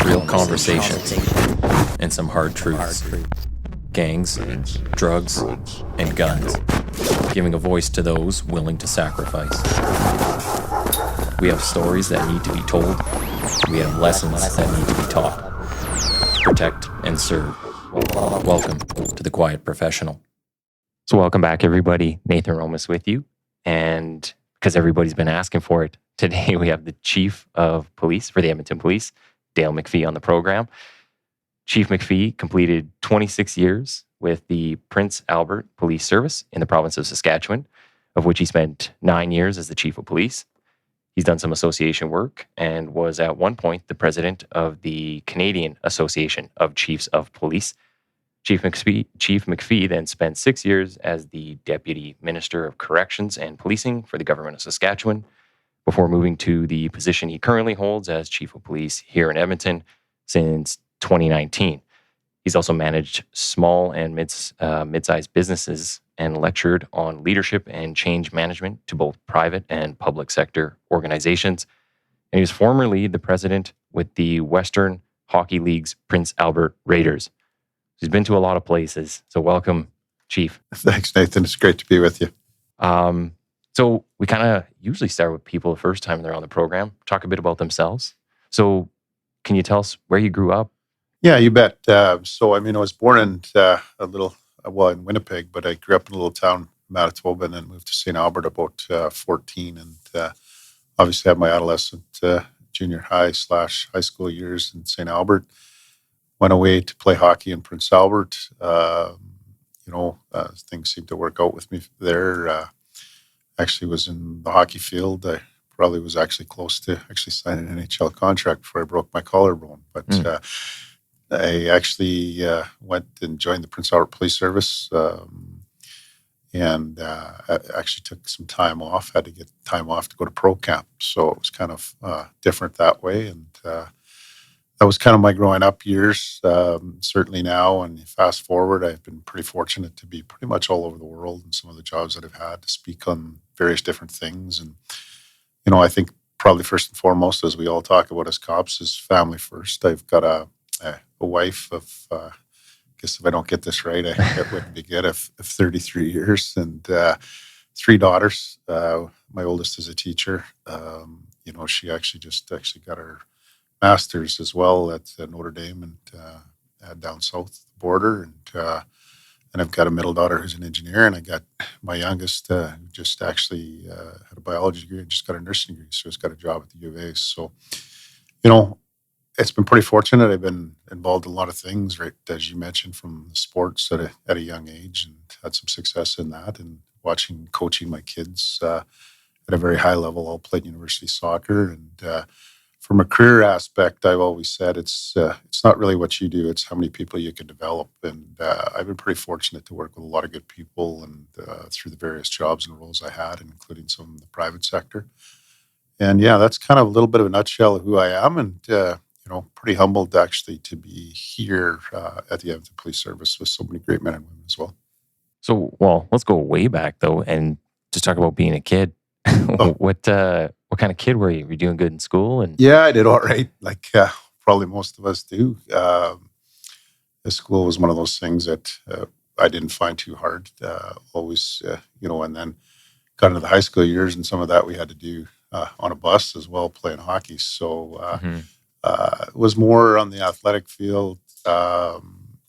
real conversation, and some hard truths. Gangs, drugs, and guns. Giving a voice to those willing to sacrifice. We have stories that need to be told. We have lessons that need to be taught. Protect and serve. Welcome to The Quiet Professional. So welcome back, everybody. Nathan Romas with you. And because everybody's been asking for it, today we have the Chief of Police for the Edmonton Police, Dale McFee, on the program. Chief McFee completed 26 years with the Prince Albert Police Service in the province of Saskatchewan, of which he spent 9 years as the Chief of Police. He's done some association work and was at one point the president of the Canadian Association of Chiefs of Police. Chief McFee then spent 6 years as the Deputy Minister of Corrections and Policing for the government of Saskatchewan, before moving to the position he currently holds as Chief of Police here in Edmonton since 2019. He's also managed small and mid-sized businesses and lectured on leadership and change management to both private and public sector organizations. And he was formerly the president with the Western Hockey League's Prince Albert Raiders. He's been to a lot of places. So welcome, Chief. Thanks, Nathan. It's great to be with you. So we kind of usually start with people the first time they're on the program, talk a bit about themselves. So can you tell us where you grew up? Yeah, you bet. I was born in in Winnipeg, but I grew up in a little town, Manitoba, and then moved to St. Albert about 14, and obviously had my adolescent junior high/high school years in St. Albert. Went away to play hockey in Prince Albert. Things seemed to work out with me there. Actually was in the hockey field. I probably was actually close to actually signing an NHL contract before I broke my collarbone. But I actually went and joined the Prince Albert Police Service, and I actually took some time off. Had to get time off to go to pro camp, so it was kind of different that way. And that was kind of my growing up years. Certainly now, and fast forward, I've been pretty fortunate to be pretty much all over the world in some of the jobs that I've had, to speak on various different things. And I think probably first and foremost, as we all talk about as cops, is family first. I've got a wife of, I guess if I don't get this right, it wouldn't be good, of 33 years, and 3 daughters. My oldest is a teacher. She actually got her master's as well at Notre Dame and down south of the border. And I've got a middle daughter who's an engineer, and I got my youngest who just actually had a biology degree and just got a nursing degree, so he's got a job at the U of A. So, it's been pretty fortunate. I've been involved in a lot of things, right, as you mentioned, from the sports at a young age, and had some success in that, and coaching my kids at a very high level. All played university soccer, and from a career aspect, I've always said it's not really what you do, it's how many people you can develop. And I've been pretty fortunate to work with a lot of good people, and through the various jobs and roles I had, including some in the private sector. And yeah, that's kind of a little bit of a nutshell of who I am, and pretty humbled actually to be here at the Edmonton Police Service with so many great men and women as well. So, well, let's go way back though, and just talk about being a kid. What kind of kid were you? Were you doing good in school? And yeah, I did all right. Like probably most of us do. The school was one of those things that I didn't find too hard. Always, and then got into the high school years, and some of that we had to do on a bus as well, playing hockey. So it was more on the athletic field.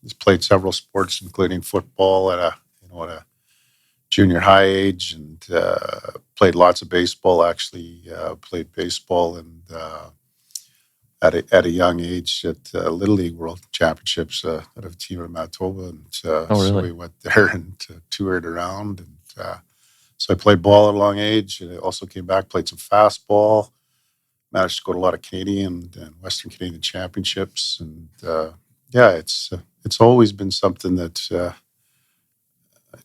Just played several sports, including football at a junior high age, and played lots of baseball. Actually, played baseball and at a young age at Little League World Championships at a team in Manitoba, and really? So we went there and toured around, and so I played ball at a long age. And I also came back, played some fastball. Managed to go to a lot of Canadian and Western Canadian championships, and it's always been something that.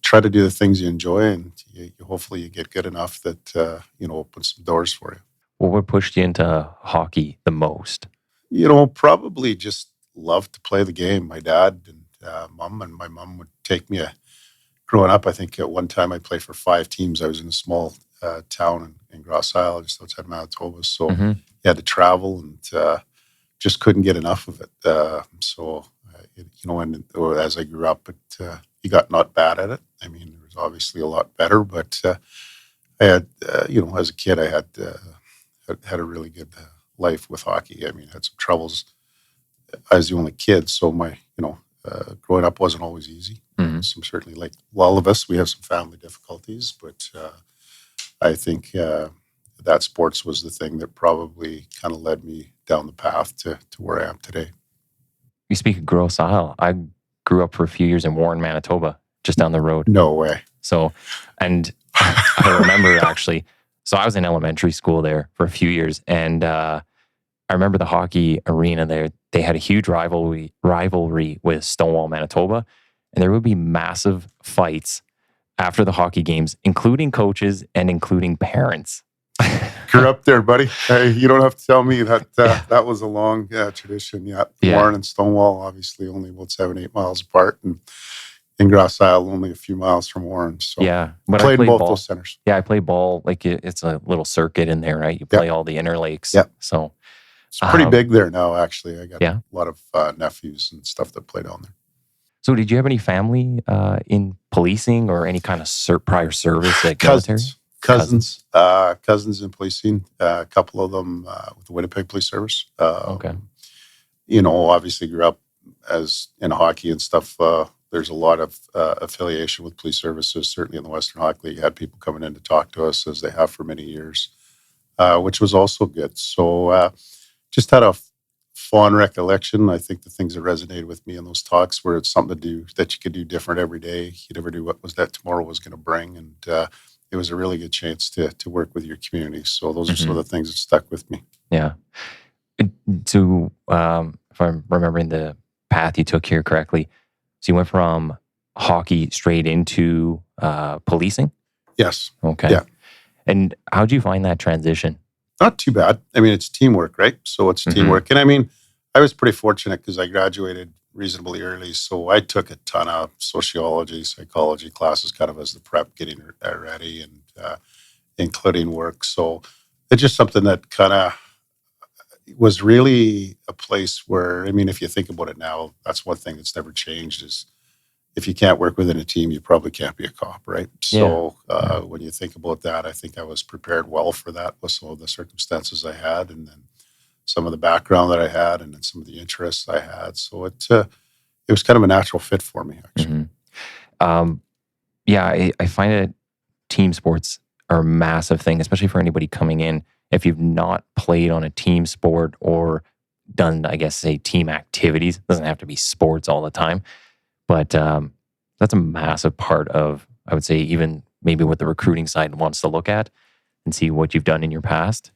Try to do the things you enjoy, and hopefully you get good enough that opens some doors for you. Well, what pushed you into hockey the most? Probably just loved to play the game. My dad and my mom would take me. Growing up, I think at one time I played for 5 teams. I was in a small town in Gros Isle, just outside Manitoba, so you had to travel and just couldn't get enough of it. And as I grew up, you got not bad at it. I mean, there was obviously a lot better, but I had, as a kid, I had a really good life with hockey. I mean, I had some troubles. I was the only kid, so growing up wasn't always easy. Mm-hmm. Some certainly, like all of us, we have some family difficulties, but I think that sports was the thing that probably kind of led me down the path to where I am today. You speak of Gros Isle. I grew up for a few years in Warren, Manitoba, just down the road. No way. So, and I remember actually, so I was in elementary school there for a few years, and I remember the hockey arena there. They had a huge rivalry with Stonewall, Manitoba, and there would be massive fights after the hockey games, including coaches and including parents. Grew up there, buddy. You don't have to tell me that that was a long tradition. Yeah. Warren and Stonewall, obviously, only about 7-8 miles apart, and in Gros Isle, only a few miles from Warren. So yeah, but played I played both ball. Those centers. Yeah, I play ball. Like it's a little circuit in there, right? You play all the interlakes. Yeah. So it's pretty big there now, actually. I got a lot of nephews and stuff that play down there. So did you have any family in policing or any kind of prior service at Cousins in policing. A couple of them with the Winnipeg Police Service. Okay. Obviously grew up as in hockey and stuff. There's a lot of affiliation with police services. Certainly in the Western Hockey League, had people coming in to talk to us as they have for many years, which was also good. So just had a fond recollection. I think the things that resonated with me in those talks were it's something to do that you could do different every day. You never knew what was that tomorrow was going to bring, and it was a really good chance to work with your community. So those are some of the things that stuck with me. Yeah. So if I'm remembering the path you took here correctly, so you went from hockey straight into policing? Yes. Okay. Yeah. And how'd you find that transition? Not too bad. I mean, it's teamwork, right? So it's teamwork. And I mean, I was pretty fortunate because I graduated reasonably early. So I took a ton of sociology, psychology classes kind of as the prep, getting ready and including work. So it's just something that kind of was really a place where, I mean, if you think about it now, that's one thing that's never changed is if you can't work within a team, you probably can't be a cop, right? So when you think about that, I think I was prepared well for that with some of the circumstances I had and then some of the background that I had and then some of the interests I had. So it was kind of a natural fit for me, actually. I find that team sports are a massive thing, especially for anybody coming in. If you've not played on a team sport or done, I guess, say team activities, it doesn't have to be sports all the time. But that's a massive part of, I would say, even maybe what the recruiting side wants to look at and see what you've done in your past.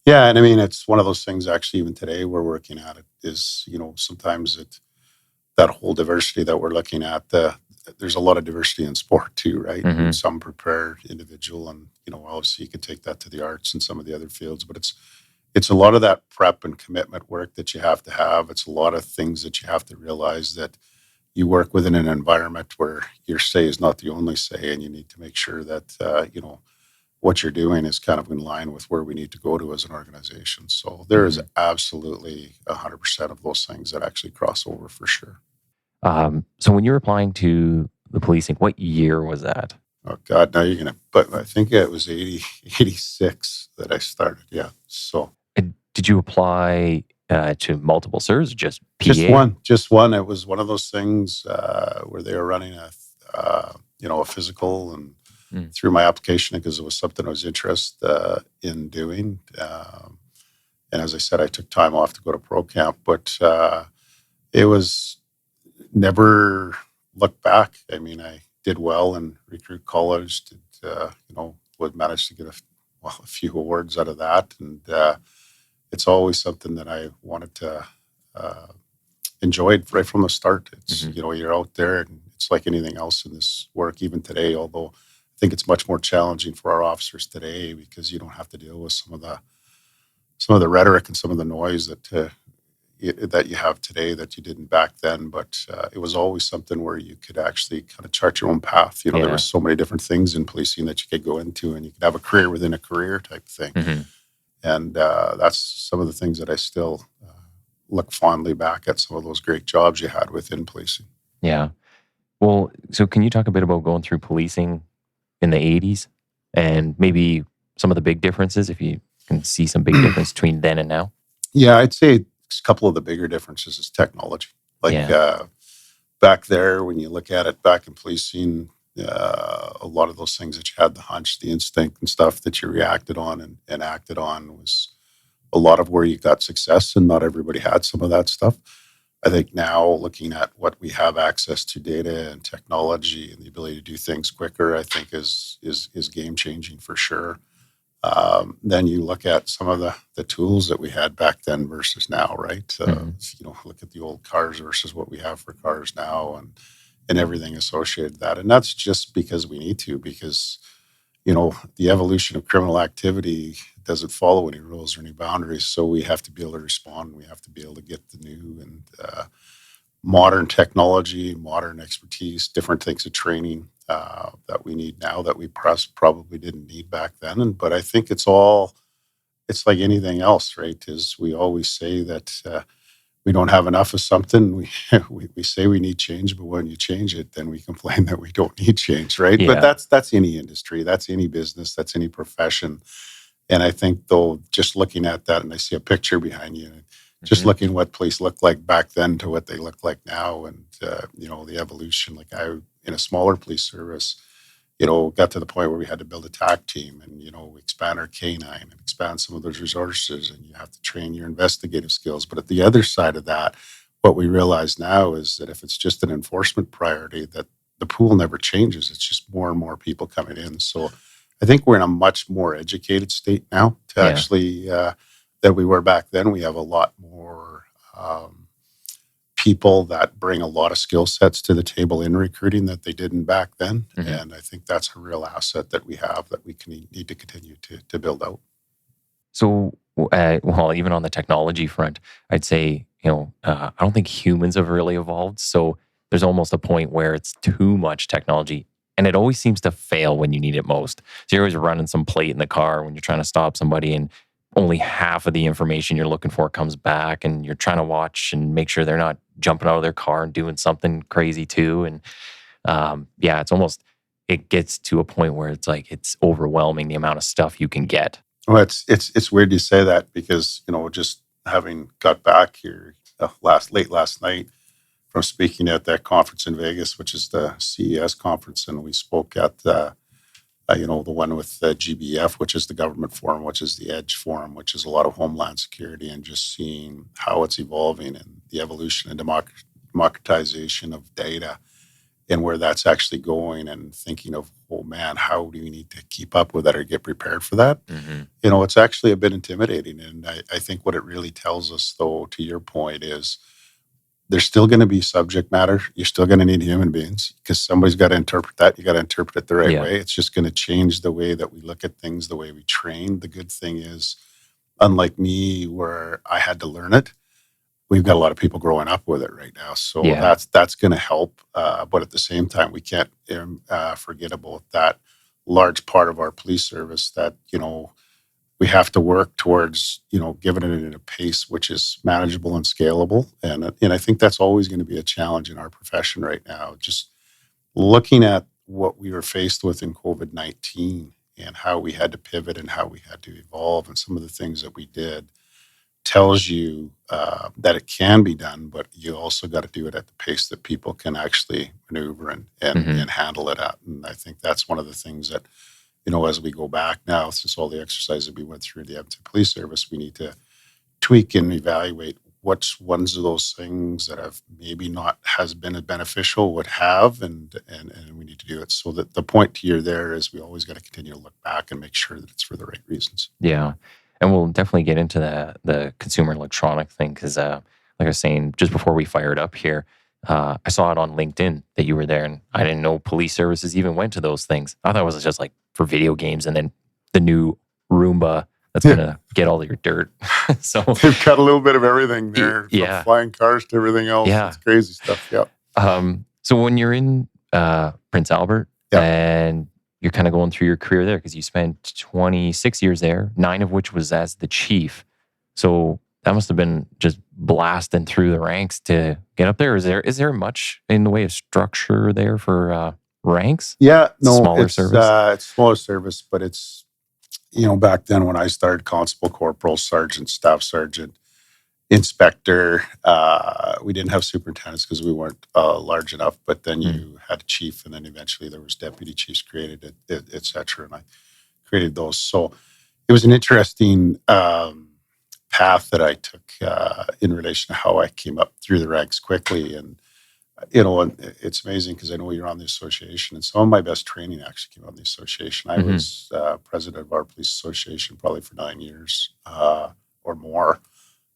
Yeah, and I mean, it's one of those things, actually, even today we're working at it, is, sometimes that whole diversity that we're looking at, there's a lot of diversity in sport too, right? Some prepared individual and, obviously you could take that to the arts and some of the other fields, but it's a lot of that prep and commitment work that you have to have. It's a lot of things that you have to realize that you work within an environment where your say is not the only say, and you need to make sure that, what you're doing is kind of in line with where we need to go to as an organization. So there is absolutely 100% of those things that actually cross over for sure. So when you're applying to the policing, what year was that? Oh God, now you're going to, but I think it was 86 that I started. Yeah. So did you apply to multiple CERs or just PA? Just one. It was one of those things where they were running a physical and through my application because it was something I was interested in doing. And as I said, I took time off to go to pro camp, but it was never looked back. I mean, I did well in recruit college, managed to get a few awards out of that. And it's always something that I wanted to enjoy right from the start. It's, you're out there and it's like anything else in this work, even today, although I think it's much more challenging for our officers today because you don't have to deal with some of the rhetoric and some of the noise that you have today that you didn't back then. But it was always something where you could actually kind of chart your own path. There were so many different things in policing that you could go into, and you could have a career within a career type thing. And that's some of the things that I still look fondly back at some of those great jobs you had within policing. Yeah. Well, so can you talk a bit about going through policing in the 80s and maybe some of the big differences, if you can see some big difference between then and now? Yeah, I'd say a couple of the bigger differences is technology. Like back there, when you look at it back in policing, a lot of those things that you had the hunch, the instinct and stuff that you reacted on and acted on was a lot of where you got success, and not everybody had some of that stuff. I think now, looking at what we have access to, data and technology and the ability to do things quicker, I think is game changing for sure. Then you look at some of the tools that we had back then versus now, right? Look at the old cars versus what we have for cars now, and everything associated with that. And that's just because we need to, because the evolution of criminal activity doesn't follow any rules or any boundaries. So we have to be able to respond. We have to be able to get the new and modern technology, modern expertise, different things of training that we need now that we probably didn't need back then. But I think it's like anything else, right? Is we always say that we don't have enough of something. We say we need change, but when you change it, then we complain that we don't need change, right? Yeah. But that's any industry, that's any business, that's any profession. And I think, though, just looking at that, and I see a picture behind you, just looking what police looked like back then to what they look like now, and the evolution. Like in a smaller police service, got to the point where we had to build a TAC team and, expand our canine and expand some of those resources, and you have to train your investigative skills. But at the other side of that, what we realize now is that if it's just an enforcement priority, that the pool never changes. It's just more and more people coming in. So I think we're in a much more educated state now to actually than we were back then. We have a lot more people that bring a lot of skill sets to the table in recruiting that they didn't back then. And I think that's a real asset that we have that we need to continue to build out. So, even on the technology front, I'd say, I don't think humans have really evolved. So there's almost a point where it's too much technology. And it always seems to fail when you need it most. So you're always running some plate in the car when you're trying to stop somebody, and only half of the information you're looking for comes back, and you're trying to watch and make sure they're not jumping out of their car and doing something crazy too. And it's almost, it gets to a point where it's like, it's overwhelming the amount of stuff you can get. Well, it's weird you say that, because, just having got back here late last night from speaking at that conference in Vegas, which is the CES conference, and we spoke at the one with the GBF, which is the government forum, which is the EDGE forum, which is a lot of homeland security, and just seeing how it's evolving and the evolution and democratization of data and where that's actually going, and thinking of, oh man, how do we need to keep up with that or get prepared for that? It's actually a bit intimidating. And I think what it really tells us, though, to your point, is there's still going to be subject matter. You're still going to need human beings, because somebody's got to interpret that. You got to interpret it the right way. It's just going to change the way that we look at things, the way we train. The good thing is, unlike me, where I had to learn it, we've got a lot of people growing up with it right now. So that's going to help. But at the same time, we can't forget about that large part of our police service that, we have to work towards, giving it at a pace which is manageable and scalable. And I think that's always going to be a challenge in our profession right now. Just looking at what we were faced with in COVID-19 and how we had to pivot and how we had to evolve, and some of the things that we did, tells you that it can be done, but you also got to do it at the pace that people can actually maneuver and handle it at. And I think that's one of the things that, as we go back now, since all the exercises that we went through the Edmonton Police Service, we need to tweak and evaluate which ones of those things that have maybe not has been beneficial would have, and we need to do it. So that the point to you there is, we always got to continue to look back and make sure that it's for the right reasons. Yeah. And we'll definitely get into the consumer electronic thing, because like I was saying, just before we fired up here, I saw it on LinkedIn that you were there, and I didn't know police services even went to those things. I thought it was just like for video games, and then the new Roomba that's going to get all your dirt. So they've got a little bit of everything there, from flying cars to everything else. Yeah. It's crazy stuff. Yeah. So when you're in Prince Albert, and you're kind of going through your career there, because you spent 26 years there, 9 of which was as the chief. So that must have been just blasting through the ranks to get up there? Is there much in the way of structure there for ranks? Yeah, no, Smaller service? It's smaller service, but it's, back then when I started, constable, corporal, sergeant, staff sergeant, inspector. We didn't have superintendents because we weren't large enough, but then you had a chief, and then eventually there was deputy chiefs created, et cetera, and I created those. So it was an interesting path that I took in relation to how I came up through the ranks quickly. And and it's amazing because I know you're on the association, and some of my best training actually came on the association. I was president of our police association probably for 9 years or more,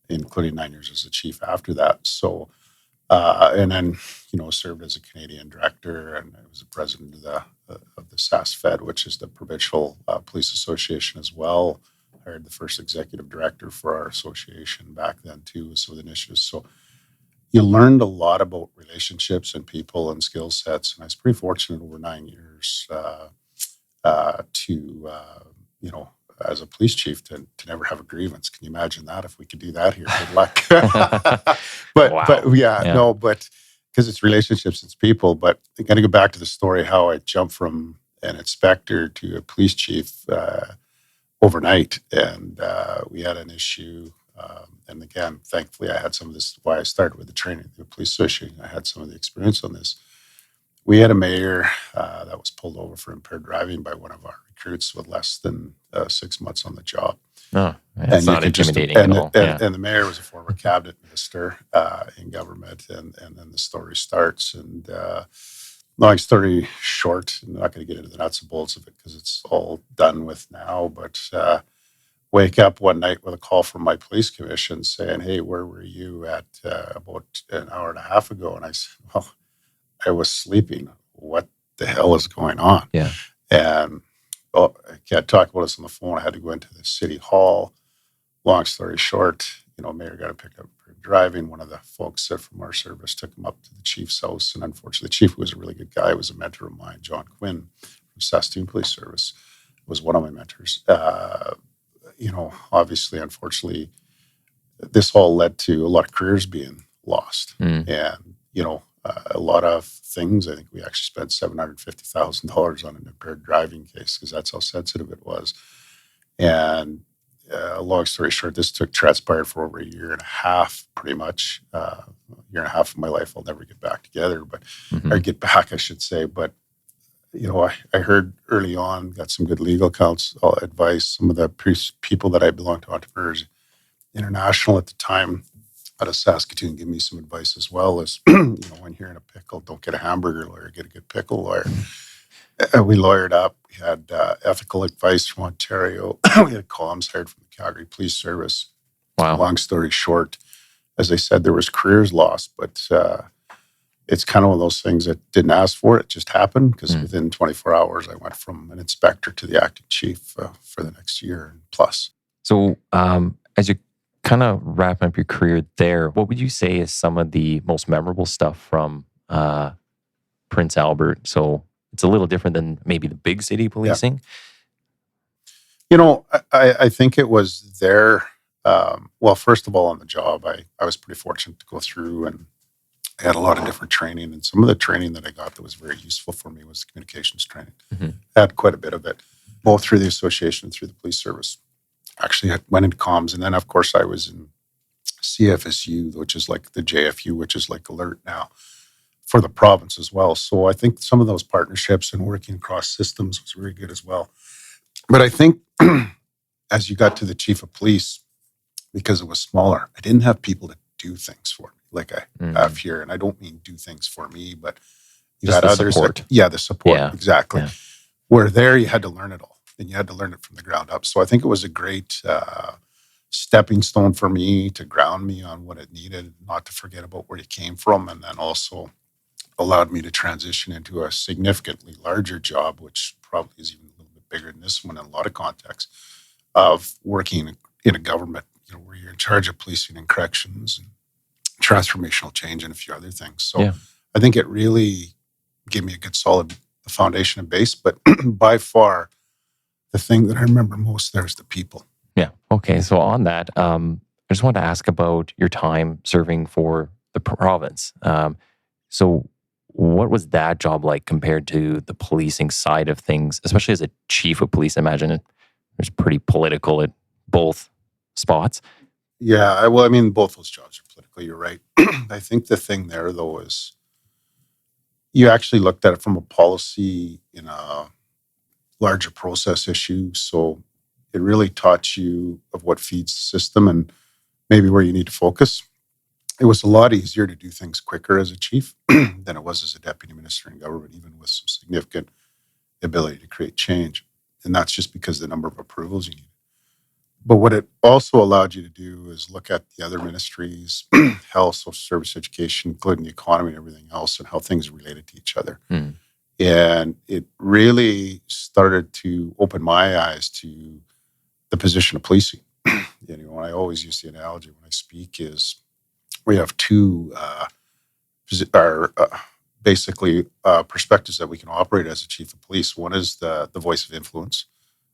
including 9 years as a chief after that. So, and then, served as a Canadian director, and I was the president of the SAS Fed, which is the provincial police association as well. I hired the first executive director for our association back then too, with some of the initiatives. So you learned a lot about relationships and people and skill sets. And I was pretty fortunate over 9 years to, as a police chief to never have a grievance. Can you imagine that? If we could do that here, good luck. But because it's relationships, it's people. But I got to go back to the story, how I jumped from an inspector to a police chief overnight. And we had an issue. And again, thankfully, I had some of this, why I started with the training, the police association. I had some of the experience on this. We had a mayor that was pulled over for impaired driving by one of our recruits with less than 6 months on the job. Oh, that's not intimidating at all. And the mayor was a former cabinet minister in government. And then the story starts. And long story short, I'm not going to get into the nuts and bolts of it because it's all done with now. But wake up one night with a call from my police commission saying, "Hey, where were you at about an hour and a half ago?" And I said, "Well, I was sleeping. What the hell is going on?" Yeah. And I can't talk about this on the phone. I had to go into the city hall. Long story short, mayor got to pick up for driving. One of the folks from our service took him up to the chief's house. And unfortunately, the chief, who was a really good guy, was a mentor of mine, John Quinn from Saskatoon Police Service, was one of my mentors. Obviously, unfortunately, this all led to a lot of careers being lost. And, a lot of things. I think we actually spent $750,000 on an impaired driving case because that's how sensitive it was. And long story short, this transpired for over a year and a half, pretty much. A year and a half of my life I'll never get back together, or get back, I should say. But I heard early on, got some good legal counsel advice. Some of the people that I belonged to, Entrepreneurs International at the time, out of Saskatoon, give me some advice as well as, when you're in a pickle, don't get a hamburger lawyer, get a good pickle lawyer. We lawyered up. We had ethical advice from Ontario. We had columns hired from the Calgary Police Service. Wow. Long story short, as I said, there was careers lost, but it's kind of one of those things that didn't ask for it. It just happened because within 24 hours, I went from an inspector to the acting chief for the next year plus. So as you kind of wrapping up your career there, what would you say is some of the most memorable stuff from Prince Albert? So it's a little different than maybe the big city policing. Yeah. I think it was there. Well, first of all, on the job, I was pretty fortunate to go through, and I had a lot of different training. And some of the training that I got that was very useful for me was communications training. I had quite a bit of it, both through the association and through the police service. Actually, I went into comms, and then, of course, I was in CFSU, which is like the JFU, which is like Alert now, for the province as well. So I think some of those partnerships and working across systems was very good as well. But I think as you got to the chief of police, because it was smaller, I didn't have people to do things for me like I have here. And I don't mean do things for me, but you just had the others. Support. The support. Exactly. Yeah. Where there, you had to learn it all. And you had to learn it from the ground up. So I think it was a great stepping stone for me to ground me on what it needed, not to forget about where you came from, and then also allowed me to transition into a significantly larger job, which probably is even a little bit bigger than this one in a lot of contexts, of working in a government, where you're in charge of policing and corrections and transformational change and a few other things. So I think it really gave me a good solid foundation and base. But by far, the thing that I remember most there is the people. Yeah. Okay. So on that, I just wanted to ask about your time serving for the province. So, what was that job like compared to the policing side of things, especially as a chief of police? I imagine it was pretty political at both spots. Yeah, well, I mean, both those jobs are political. You're right. I think the thing there, though, is you actually looked at it from a policy in a larger process issue. So it really taught you of what feeds the system and maybe where you need to focus. It was a lot easier to do things quicker as a chief than it was as a deputy minister in government, even with some significant ability to create change. And that's just because of the number of approvals you need. But what it also allowed you to do is look at the other ministries, health, social service, education, including the economy and everything else, and how things are related to each other. Hmm. And it really started to open my eyes to the position of policing. When I always use the analogy when I speak is we have two basically perspectives that we can operate as a chief of police. One is the voice of influence,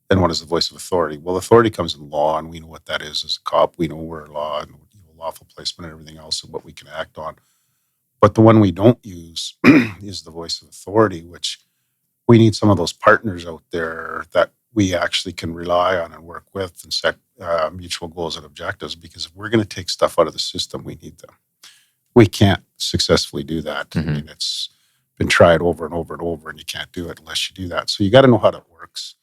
and one is the voice of authority. Well, authority comes in law, and we know what that is as a cop. We know we're law and lawful placement and everything else and what we can act on. But the one we don't use is the voice of authority, which we need some of those partners out there that we actually can rely on and work with and set mutual goals and objectives. Because if we're going to take stuff out of the system, we need them. We can't successfully do that. Mm-hmm. I mean, it's been tried over and over and over, and you can't do it unless you do that. So you got to know how that works.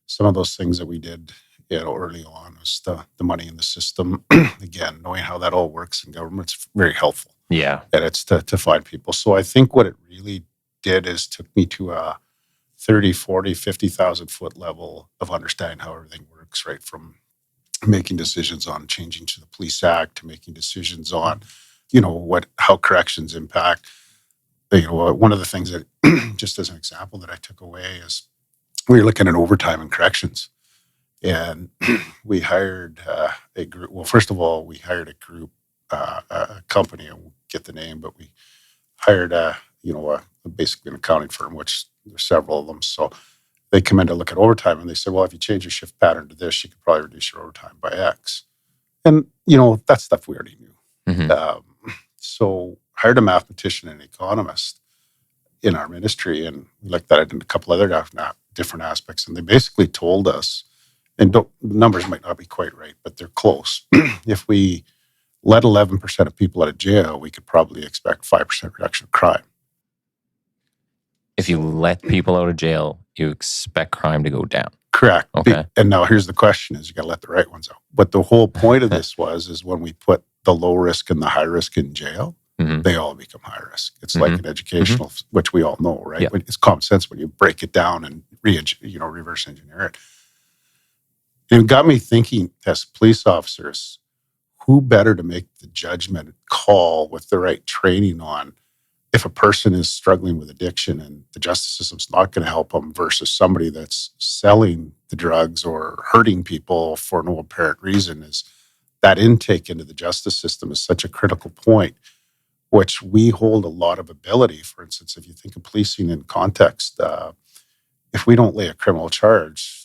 Some of those things that we did, early on was the money in the system. Again, knowing how that all works in government's very helpful. Yeah. And it's to find people. So I think what it really did is took me to a 30, 40, 50,000 foot level of understanding how everything works, right? From making decisions on changing to the Police Act to making decisions on, how corrections impact. One of the things that, just as an example that I took away is we were looking at overtime in corrections. And we hired a group. Well, first of all, we hired a group, a company, I won't get the name, but we hired basically an accounting firm, which there's several of them. So they come in to look at overtime, and they said, well, if you change your shift pattern to this, you could probably reduce your overtime by X. And, that's stuff we already knew. Mm-hmm. So hired a mathematician and an economist in our ministry, and we looked at it in a couple other different aspects. And they basically told us, and the numbers might not be quite right, but they're close. If we let 11% of people out of jail, we could probably expect 5% reduction of crime. If you let people out of jail, you expect crime to go down. Correct. Okay. And now here's the question is you got to let the right ones out. But the whole point of this is when we put the low risk and the high risk in jail, mm-hmm. they all become high risk. It's mm-hmm. like an educational, mm-hmm. which we all know, right? Yeah. It's common sense when you break it down and reverse engineer it. And it got me thinking as police officers, who better to make the judgment call with the right training on if a person is struggling with addiction and the justice system's not going to help them versus somebody that's selling the drugs or hurting people for no apparent reason. Is that intake into the justice system is such a critical point, which we hold a lot of ability. For instance, if you think of policing in context, if we don't lay a criminal charge,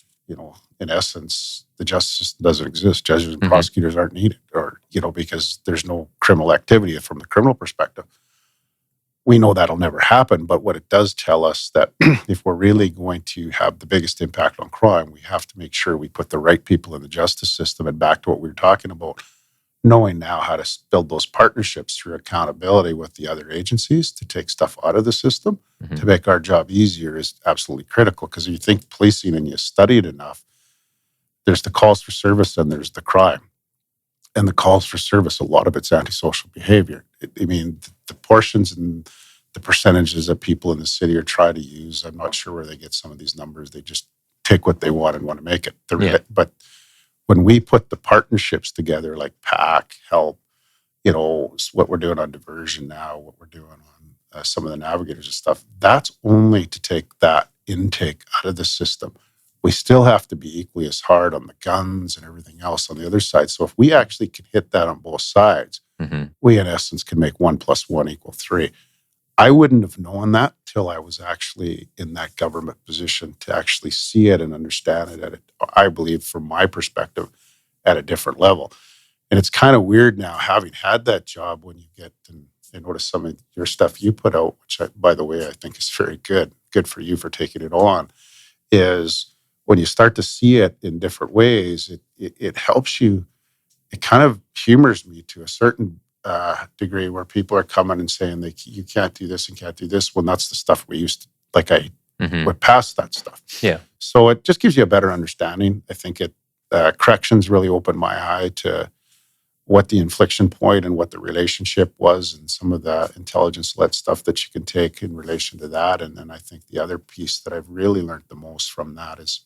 in essence, the justice system doesn't exist. Judges and mm-hmm. prosecutors aren't needed, or, because there's no criminal activity from the criminal perspective. We know that'll never happen, but what it does tell us that if we're really going to have the biggest impact on crime, we have to make sure we put the right people in the justice system. And back to what we were talking about, knowing now how to build those partnerships through accountability with the other agencies to take stuff out of the system mm-hmm. to make our job easier is absolutely critical. Because if you think policing and you study it enough, there's the calls for service and there's the crime. And the calls for service, a lot of it's antisocial behavior. The portions and the percentages that people in the city are trying to use, I'm not sure where they get some of these numbers. They just take what they want and want to make it. Yeah. But when we put the partnerships together, like PAC, HELP, what we're doing on diversion now, what we're doing on some of the navigators and stuff, that's only to take that intake out of the system. We still have to be equally as hard on the guns and everything else on the other side. So if we actually can hit that on both sides, mm-hmm. we in essence can make 1 + 1 = 3. I wouldn't have known that till I was actually in that government position to actually see it and understand it I believe from my perspective at a different level. And it's kind of weird now having had that job when you get and notice some of your stuff you put out, which by the way, I think is very good. Good for you for taking it on, is when you start to see it in different ways, it helps you. It kind of humors me to a certain degree where people are coming and saying you can't do this and can't do this. When that's the stuff we used to, like I went past that stuff. Yeah. So it just gives you a better understanding. I think corrections really opened my eye to what the inflection point and what the relationship was and some of the intelligence-led stuff that you can take in relation to that. And then I think the other piece that I've really learned the most from that is,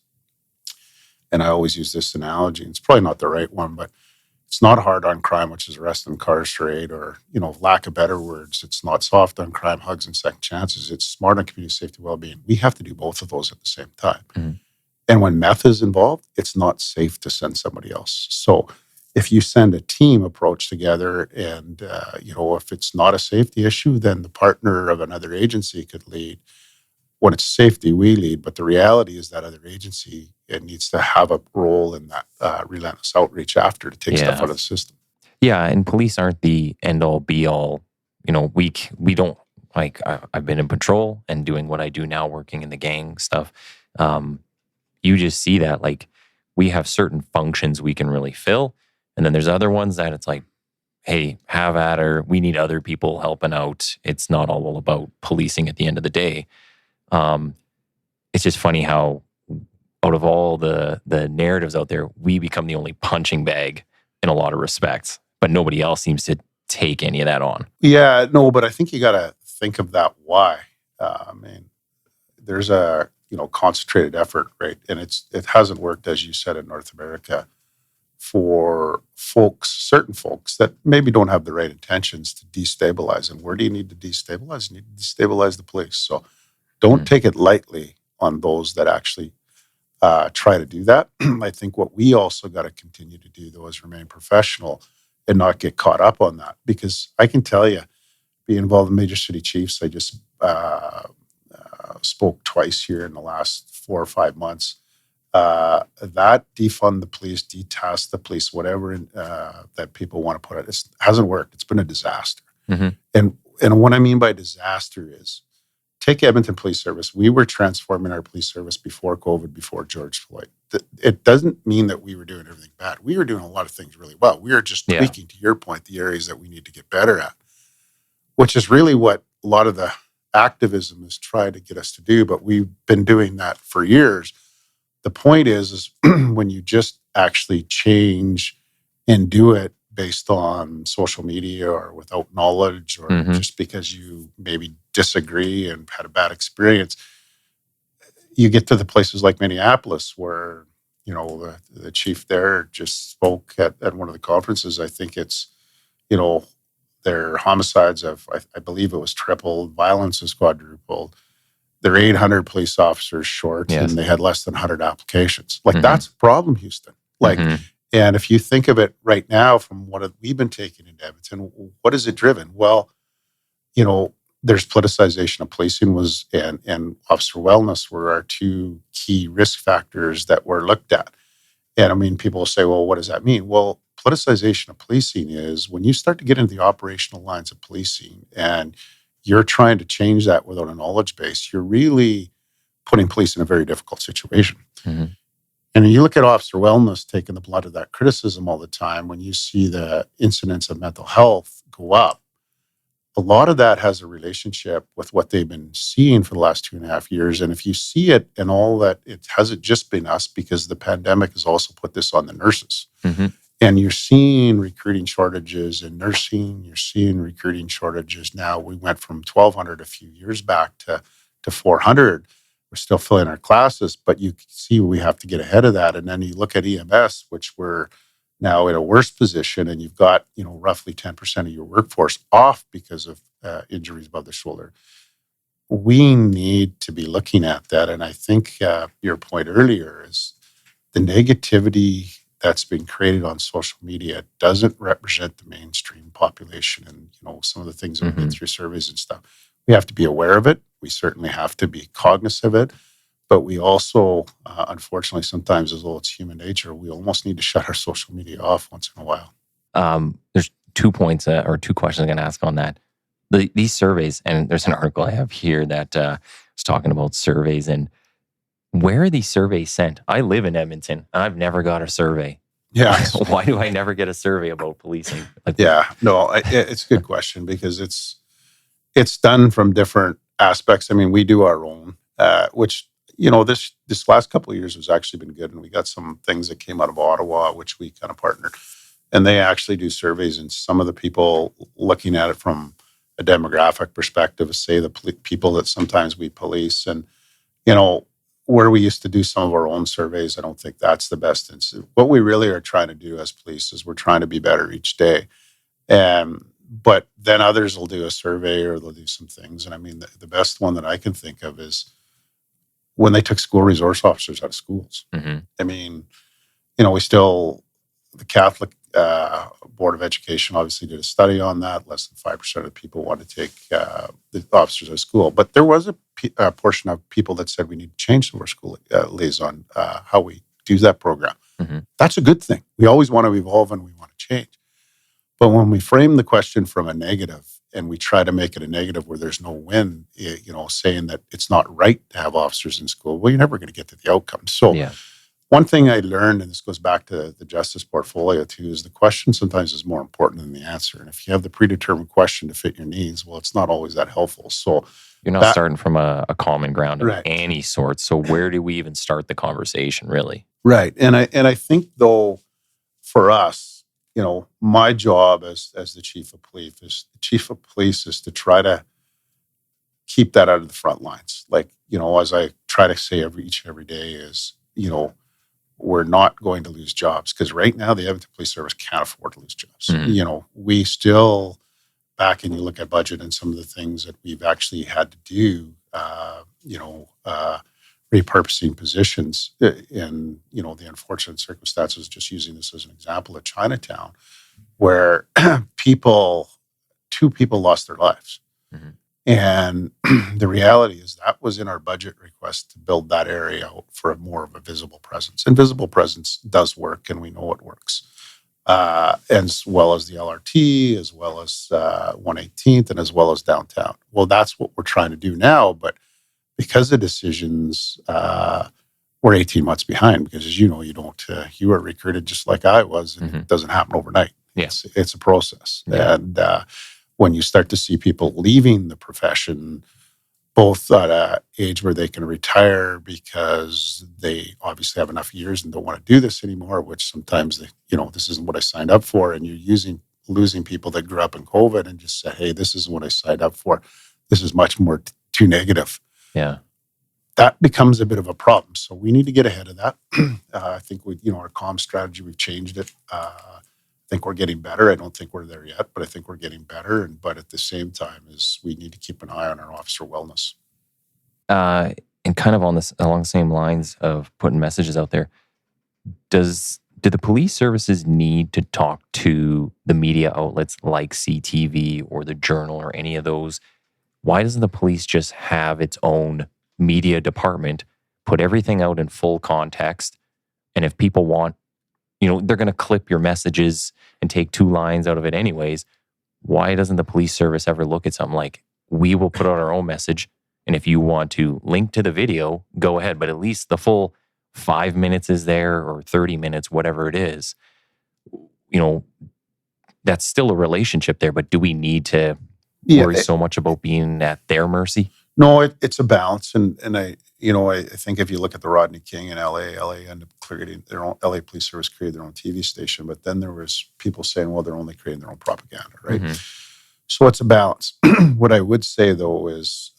and I always use this analogy, and it's probably not the right one, but it's not hard on crime, which is arrest and incarcerate, or, lack of better words, it's not soft on crime, hugs and second chances. It's smart on community safety, well-being. We have to do both of those at the same time. Mm-hmm. And when meth is involved, it's not safe to send somebody else. So if you send a team approach together and, if it's not a safety issue, then the partner of another agency could lead. When it's safety, we lead. But the reality is that other agency, it needs to have a role in that relentless outreach after to take stuff out of the system. Yeah, and police aren't the end-all, be-all. We don't, like, I've been in patrol and doing what I do now, working in the gang stuff. You just see that, like, we have certain functions we can really fill. And then there's other ones that it's like, hey, have at her. We need other people helping out. It's not all about policing at the end of the day. It's just funny how out of all the narratives out there, we become the only punching bag in a lot of respects, but nobody else seems to take any of that on. Yeah, no, but I think you got to think of that why. There's a concentrated effort, right? And it hasn't worked, as you said, in North America for certain folks that maybe don't have the right intentions to destabilize. And where do you need to destabilize? You need to destabilize the police. So don't take it lightly on those that actually try to do that. I think what we also got to continue to do, though, is remain professional and not get caught up on that. Because I can tell you, being involved in major city chiefs, I just spoke twice here in the last 4 or 5 months. That defund the police, detask the police, whatever that people want to put it hasn't worked. It's been a disaster. Mm-hmm. And what I mean by disaster is, take Edmonton Police Service. We were transforming our police service before COVID, before George Floyd. It doesn't mean that we were doing everything bad. We were doing a lot of things really well. We were just tweaking, to your point, the areas that we need to get better at, which is really what a lot of the activism is trying to get us to do. But we've been doing that for years. The point is when you just actually change and do it based on social media or without knowledge or just because you maybe disagree and had a bad experience, you get to the places like Minneapolis where, the chief there just spoke at one of the conferences. I think it's, their homicides have, I believe it was tripled, violence has quadrupled. They're 800 police officers short, and they had less than 100 applications. Like, that's a problem, Houston. Like, and if you think of it right now from what we've been taking into Edmonton, what is it driven? Well, there's politicization of policing and officer wellness were our two key risk factors that were looked at. And I mean, people will say, well, what does that mean? Well, politicization of policing is when you start to get into the operational lines of policing and you're trying to change that without a knowledge base, you're really putting police in a very difficult situation. Mm-hmm. And when you look at officer wellness taking the blunt of that criticism all the time, when you see the incidence of mental health go up, a lot of that has a relationship with what they've been seeing for the last 2.5 years. And if you see it and all that, it hasn't just been us, because the pandemic has also put this on the nurses. Mm-hmm. And you're seeing recruiting shortages in nursing. You're seeing recruiting shortages now. We went from 1,200 a few years back to 400. We're still filling our classes, but you can see we have to get ahead of that. And then you look at EMS, which we're now in a worse position, and you've got roughly 10% of your workforce off because of injuries above the shoulder. We need to be looking at that. And I think your point earlier is the negativity that's been created on social media doesn't represent the mainstream population. And, some of the things that we've been through surveys and stuff, we have to be aware of it. We certainly have to be cognizant of it. But we also, unfortunately, sometimes, as though it's human nature, we almost need to shut our social media off once in a while. There's 2 points or 2 questions I'm going to ask on that. These surveys, and there's an article I have here that is talking about surveys and where are these surveys sent? I live in Edmonton. I've never got a survey. Yeah. Why do I never get a survey about policing? Yeah, no, it's a good question because it's done from different aspects. I mean, we do our own, which this last couple of years has actually been good, and we got some things that came out of Ottawa, which we kind of partnered, and they actually do surveys, and some of the people looking at it from a demographic perspective, say the people that sometimes we police, and where we used to do some of our own surveys, I don't think that's the best. And what we really are trying to do as police is we're trying to be better each day. But then others will do a survey or they'll do some things. And I mean, the best one that I can think of is when they took school resource officers out of schools. Mm-hmm. I mean, the Catholic Board of Education obviously did a study on that. Less than 5% of people want to take the officers out of school. But there was a portion of people that said we need to change some of our school liaison, how we do that program. Mm-hmm. That's a good thing. We always want to evolve and we want to change. But when we frame the question from a negative and we try to make it a negative where there's no win, saying that it's not right to have officers in school, well, you're never going to get to the outcome. So one thing I learned, and this goes back to the justice portfolio too, is the question sometimes is more important than the answer. And if you have the predetermined question to fit your needs, well, it's not always that helpful. So you're not starting from a common ground of right. any sort. So where do we even start the conversation, really? Right. And I think, though, for us, my job as the chief of police is to try to keep that out of the front lines. Like, as I try to say each and every day is, we're not going to lose jobs because right now the Edmonton Police Service can't afford to lose jobs. Mm-hmm. We still, back and you look at budget and some of the things that we've actually had to do, repurposing positions in, the unfortunate circumstances, just using this as an example at Chinatown, where two people lost their lives. Mm-hmm. And the reality is that was in our budget request to build that area out for more of a visible presence. And visible presence does work, and we know it works. As well as the LRT, as well as 118th, and as well as downtown. Well, that's what we're trying to do now. But because of decisions, we're 18 months behind because, as you know, you were recruited just like I was, and It doesn't happen overnight. Yes. It's a process. Yeah. And when you start to see people leaving the profession, both at an age where they can retire because they obviously have enough years and don't want to do this anymore, which sometimes this isn't what I signed up for. And you're losing people that grew up in COVID and just say, hey, this isn't what I signed up for. This is much more too negative. Yeah. That becomes a bit of a problem. So we need to get ahead of that. I think our comm strategy, we've changed it. I think we're getting better. I don't think we're there yet, but I think we're getting better. But at the same time, we need to keep an eye on our officer wellness. And kind of along the same lines of putting messages out there, do the police services need to talk to the media outlets like CTV or the Journal or any of those? Why doesn't the police just have its own media department, put everything out in full context, and if people want, they're going to clip your messages and take 2 lines out of it anyways. Why doesn't the police service ever look at something like, we will put out our own message, and if you want to link to the video, go ahead, but at least the full 5 minutes is there or 30 minutes, whatever it is. That's still a relationship there, but do we need to worry so much about being at their mercy? No, it's a balance. And I think if you look at the Rodney King in LA ended up creating their own, LA Police Service created their own TV station, but then there was people saying, well, they're only creating their own propaganda, right? Mm-hmm. So it's a balance. What I would say, though, is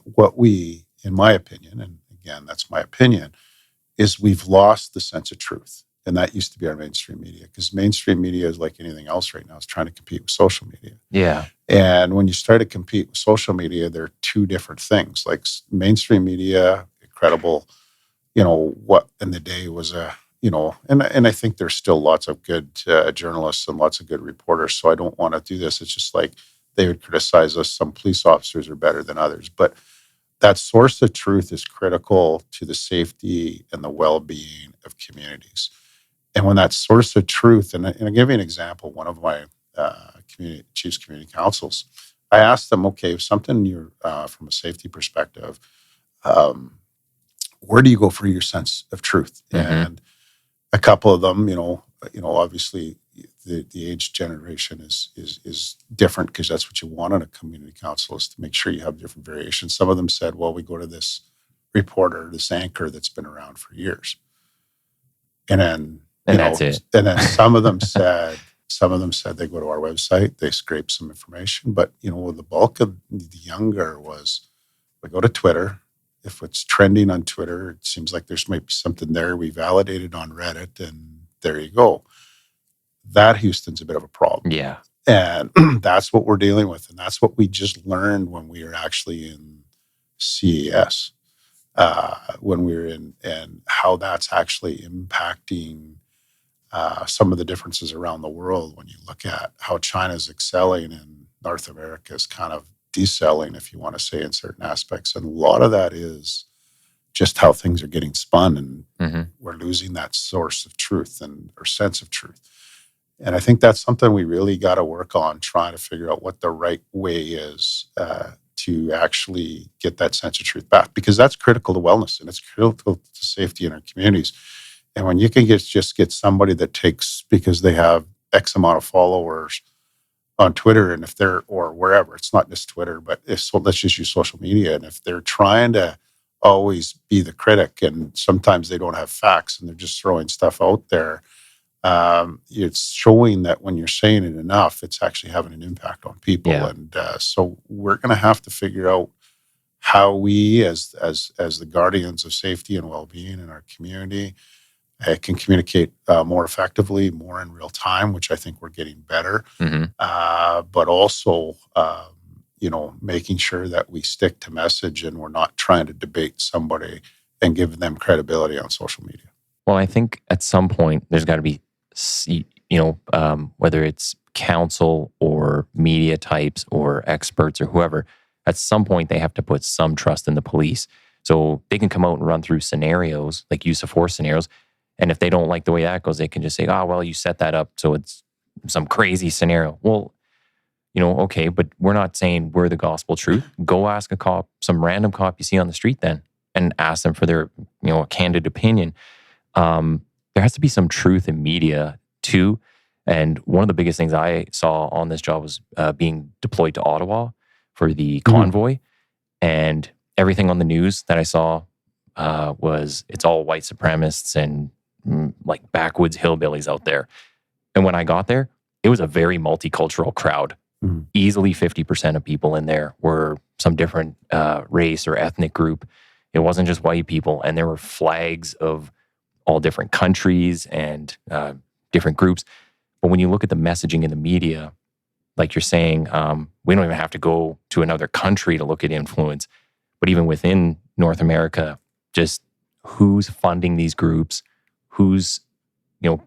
what we, in my opinion, and again, that's my opinion, is we've lost the sense of truth. And that used to be our mainstream media, because mainstream media is like anything else right now. It's trying to compete with social media. Yeah. And when you start to compete with social media, they're two different things. Like mainstream media, incredible, what in the day was and I think there's still lots of good journalists and lots of good reporters. So I don't want to do this. It's just like they would criticize us. Some police officers are better than others. But that source of truth is critical to the safety and the well-being of communities. And when that source of truth, and I'll give you an example, one of my chiefs community councils, I asked them, okay, if something you're from a safety perspective, where do you go for your sense of truth? And a couple of them, obviously the age generation is different, because that's what you want in a community council, is to make sure you have different variations. Some of them said, well, we go to this reporter, this anchor that's been around for years. And then, that's it. And then some of them said they go to our website, they scrape some information. But, the bulk of the younger was, we go to Twitter. If it's trending on Twitter, it seems like there's might be something there. We validate it on Reddit, and there you go. That, Houston's a bit of a problem. Yeah. And that's what we're dealing with. And that's what we just learned when we were actually in CES, when we were in, and how that's actually impacting some of the differences around the world. When you look at how China's excelling and North America is kind of decelling, if you want to say, in certain aspects. And a lot of that is just how things are getting spun, and we're losing that source of truth or sense of truth. And I think that's something we really got to work on, trying to figure out what the right way is to actually get that sense of truth back, because that's critical to wellness, and it's critical to safety in our communities. And when you can just get somebody that takes, because they have X amount of followers on Twitter, and if they're, or wherever, it's not just Twitter, but let's just use social media. And if they're trying to always be the critic, and sometimes they don't have facts and they're just throwing stuff out there, it's showing that when you're saying it enough, it's actually having an impact on people. Yeah. And so we're going to have to figure out how we, as the guardians of safety and well-being in our community, can communicate more effectively, more in real time, which I think we're getting better. But also, making sure that we stick to message, and we're not trying to debate somebody and give them credibility on social media. Well, I think at some point there's got to be, whether it's council or media types or experts or whoever, at some point they have to put some trust in the police. So they can come out and run through scenarios, like use of force scenarios. And if they don't like the way that goes, they can just say, oh, well, you set that up, so it's some crazy scenario. Well, okay, but we're not saying we're the gospel truth. Go ask a cop, some random cop you see on the street then, and ask them for their, a candid opinion. There has to be some truth in media too. And one of the biggest things I saw on this job was being deployed to Ottawa for the convoy. And everything on the news that I saw was, it's all white supremacists and like backwoods hillbillies out there. And when I got there, it was a very multicultural crowd. Easily 50% of people in there were some different race or ethnic group. It wasn't just white people. And there were flags of all different countries and different groups. But when you look at the messaging in the media, like you're saying, we don't even have to go to another country to look at influence. But even within North America, just who's funding these groups, who's,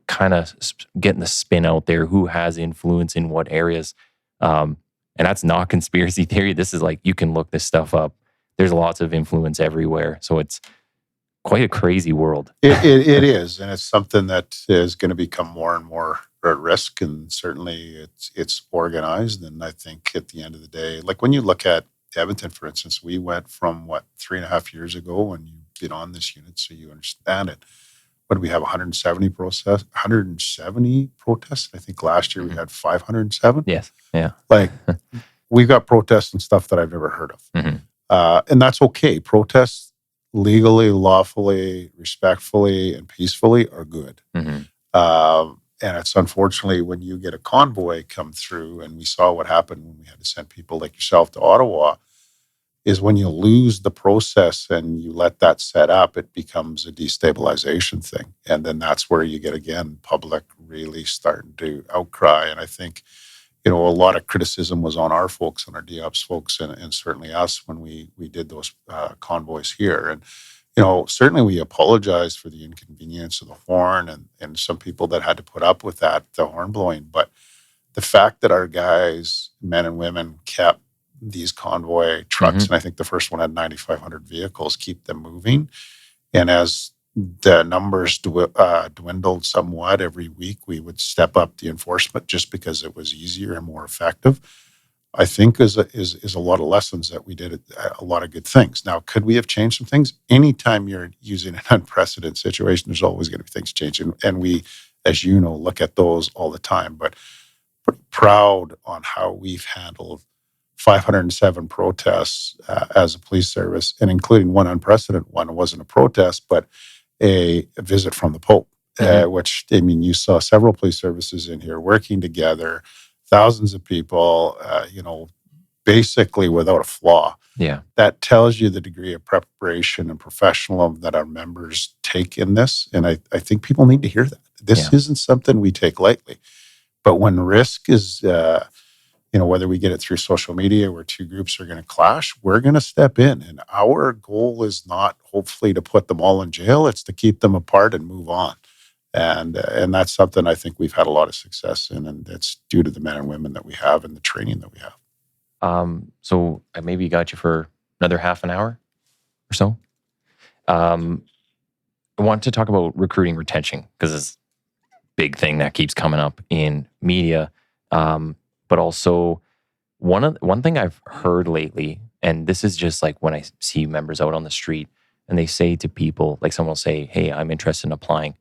kind of getting the spin out there, who has influence in what areas. And that's not conspiracy theory. This is like, you can look this stuff up. There's lots of influence everywhere. So it's quite a crazy world. It is. And it's something that is going to become more and more at risk. And certainly it's organized. And I think at the end of the day, like when you look at Edmonton, for instance, we went from 3.5 years ago, when you've been on this unit, so you understand it. What do we have? 170 protests. I think last year we had 507. Yes. Yeah. Like we've got protests and stuff that I've never heard of. And that's okay. Protests legally, lawfully, respectfully, and peacefully are good. And it's unfortunately when you get a convoy come through, and we saw what happened when we had to send people like yourself to Ottawa, is when you lose the process and you let that set up, it becomes a destabilization thing. And then that's where you get, again, public really starting to outcry. And I think, a lot of criticism was on our folks, on our DOPS folks, and certainly us when we did those convoys here. And, certainly we apologize for the inconvenience of the horn and some people that had to put up with that, the horn blowing. But the fact that our guys, men and women, kept these convoy trucks, and I think the first one had 9,500 vehicles, keep them moving. And as the numbers dwindled somewhat. Every week we would step up the enforcement just because it was easier and more effective. I think is a lot of lessons that we did, a lot of good things. Now, could we have changed some things? Anytime you're using an unprecedented situation, there's always going to be things changing. And we, as you know, look at those all the time. But pretty proud on how we've handled 507 protests as a police service, and including one unprecedented one. It wasn't a protest, but a visit from the Pope, which, I mean, you saw several police services in here working together, thousands of people, basically without a flaw. Yeah. That tells you the degree of preparation and professionalism that our members take in this. And I think people need to hear that. This isn't something we take lightly. But when risk is, whether we get it through social media where two groups are going to clash, we're going to step in. And our goal is not hopefully to put them all in jail. It's to keep them apart and move on. And that's something I think we've had a lot of success in. And it's due to the men and women that we have and the training that we have. So I maybe got you for another half an hour or so. I want to talk about recruiting retention because it's a big thing that keeps coming up in media. But also one thing I've heard lately, and this is just like when I see members out on the street and they say to people, like someone will say, "Hey, I'm interested in applying,"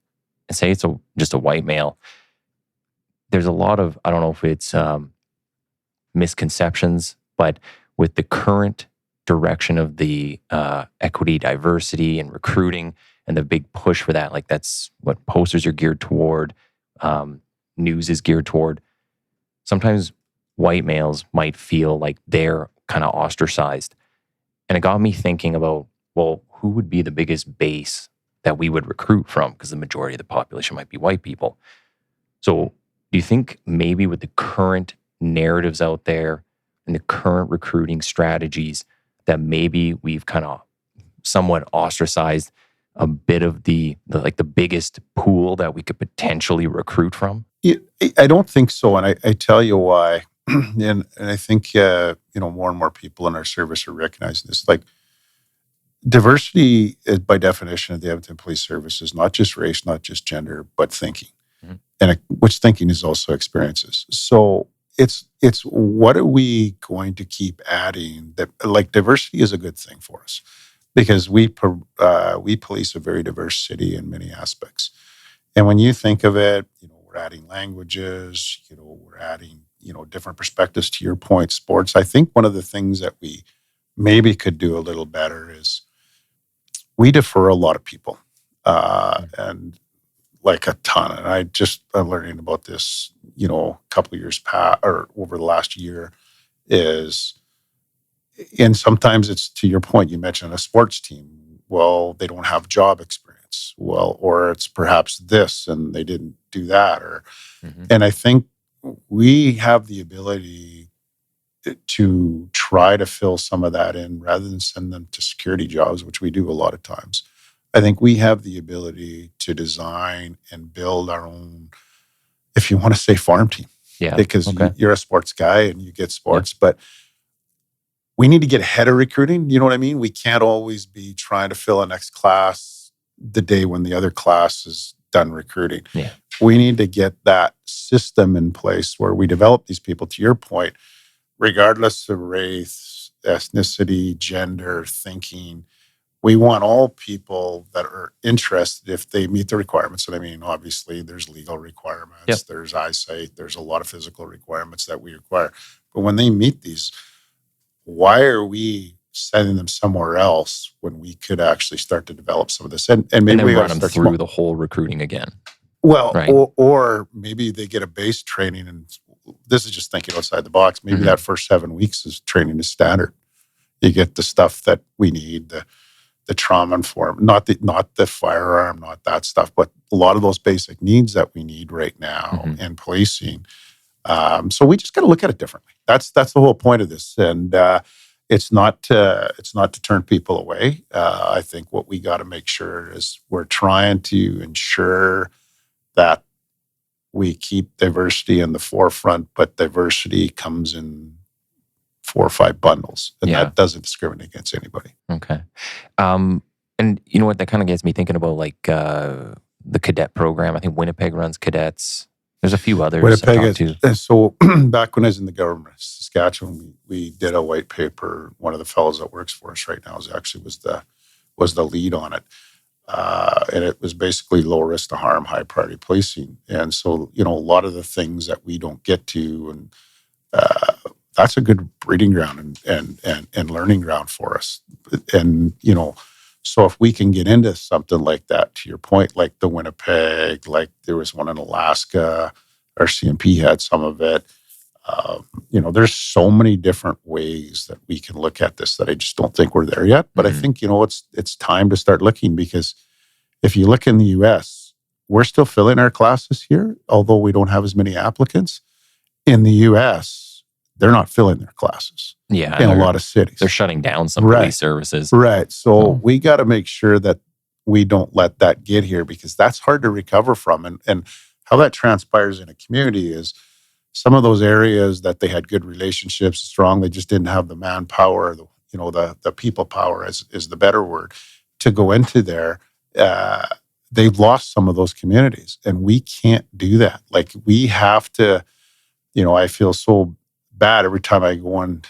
and say it's just a white male. There's a lot of, I don't know if it's misconceptions, but with the current direction of the equity, diversity, and recruiting, and the big push for that, like that's what posters are geared toward, news is geared toward. Sometimes white males might feel like they're kind of ostracized. And it got me thinking about, well, who would be the biggest base that we would recruit from? Because the majority of the population might be white people. So do you think maybe with the current narratives out there and the current recruiting strategies that maybe we've kind of somewhat ostracized a bit of the biggest pool that we could potentially recruit from? I don't think so. And I tell you why. And I think, more and more people in our service are recognizing this. Like, diversity is, by definition of the Edmonton Police Service, is not just race, not just gender, but thinking. Mm-hmm. And which thinking is also experiences. So it's what are we going to keep adding? That, like, diversity is a good thing for us because we police a very diverse city in many aspects. And when you think of it, we're adding languages, we're adding, different perspectives. To your point, sports. I think one of the things that we maybe could do a little better is we defer a lot of people, and like a ton. And I'm learning about this, a couple of years past or over the last year and sometimes it's, to your point, you mentioned a sports team. Well, they don't have job experience. Well, or it's perhaps this and they didn't do that. And I think we have the ability to try to fill some of that in rather than send them to security jobs, which we do a lot of times. I think we have the ability to design and build our own, if you want to say, farm team. Yeah. Because you're a sports guy and you get sports, but we need to get ahead of recruiting. You know what I mean? We can't always be trying to fill a next class the day when the other class is done recruiting. Yeah. We need to get that system in place where we develop these people, to your point, regardless of race, ethnicity, gender, thinking. We want all people that are interested, if they meet the requirements. And I mean, obviously, there's legal requirements, there's eyesight, there's a lot of physical requirements that we require. But when they meet these, why are we sending them somewhere else when we could actually start to develop some of this? And maybe we run them through the whole recruiting again. Well, right. or maybe they get a base training, and this is just thinking outside the box. Maybe that first 7 weeks is training is standard. You get the stuff that we need, the trauma informed, not the firearm, not that stuff, but a lot of those basic needs that we need right now in policing. So we just got to look at it differently. That's the whole point of this, and it's not to turn people away. I think what we got to make sure is we're trying to ensure that we keep diversity in the forefront, but diversity comes in 4 or 5 bundles, and that doesn't discriminate against anybody. Okay. And you know what? That kind of gets me thinking about like the cadet program. I think Winnipeg runs cadets. There's a few others I've talked to. So back when I was in the government of Saskatchewan, we did a white paper. One of the fellows that works for us right now was the lead on it. And it was basically low risk to harm, high priority policing. And so, a lot of the things that we don't get to, and that's a good breeding ground and learning ground for us. And, so if we can get into something like that, to your point, like the Winnipeg, like there was one in Alaska, our CMP had some of it. There's so many different ways that we can look at this that I just don't think we're there yet. But I think, it's time to start looking, because if you look in the US, we're still filling our classes here, although we don't have as many applicants. In the US, they're not filling their classes. Yeah, in a lot of cities. They're shutting down some police services. Right. So we got to make sure that we don't let that get here, because that's hard to recover from. And how that transpires in a community is some of those areas that they had good relationships, strong, they just didn't have the manpower, the people power is the better word, to go into there. They've lost some of those communities, and we can't do that. Like, we have to, I feel so bad every time I go on,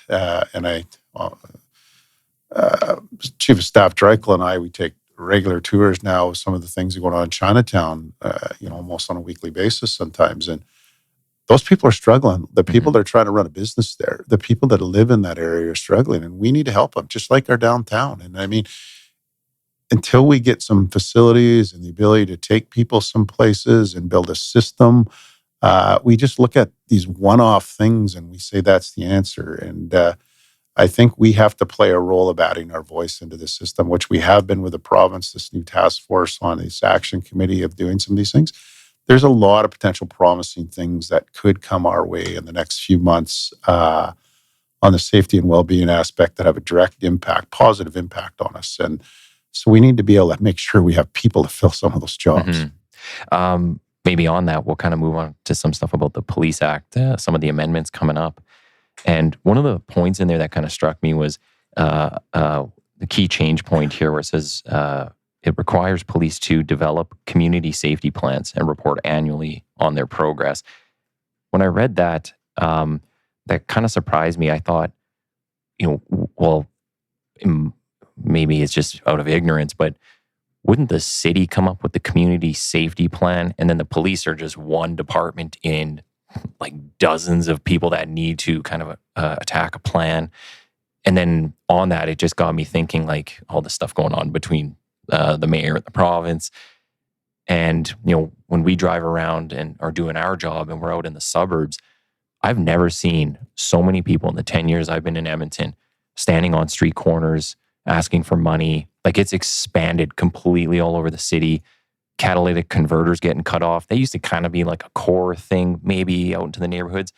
Chief of Staff Dreichel and I, we take regular tours now of some of the things that are going on in Chinatown, almost on a weekly basis sometimes. And those people are struggling. The people that are trying to run a business there, the people that live in that area are struggling, and we need to help them, just like our downtown. And I mean, until we get some facilities and the ability to take people some places and build a system, we just look at these one-off things and we say that's the answer. And I think we have to play a role of adding our voice into the system, which we have been with the province, this new task force on this action committee of doing some of these things. There's a lot of potential promising things that could come our way in the next few months on the safety and well-being aspect that have a direct impact, positive impact on us. And so we need to be able to make sure we have people to fill some of those jobs. Maybe on that, we'll kind of move on to some stuff about the Police Act, some of the amendments coming up. And one of the points in there that kind of struck me was the key change point here, where it says it requires police to develop community safety plans and report annually on their progress. When I read that, that kind of surprised me. I thought, maybe it's just out of ignorance, but wouldn't the city come up with the community safety plan, and then the police are just one department in like dozens of people that need to kind of attack a plan? And then on that, it just got me thinking, like, all the stuff going on between the mayor and the province. And, when we drive around and are doing our job and we're out in the suburbs, I've never seen so many people in the 10 years I've been in Edmonton standing on street corners, asking for money. Like, it's expanded completely all over the city. Catalytic converters getting cut off. They used to kind of be like a core thing, maybe out into the neighborhoods.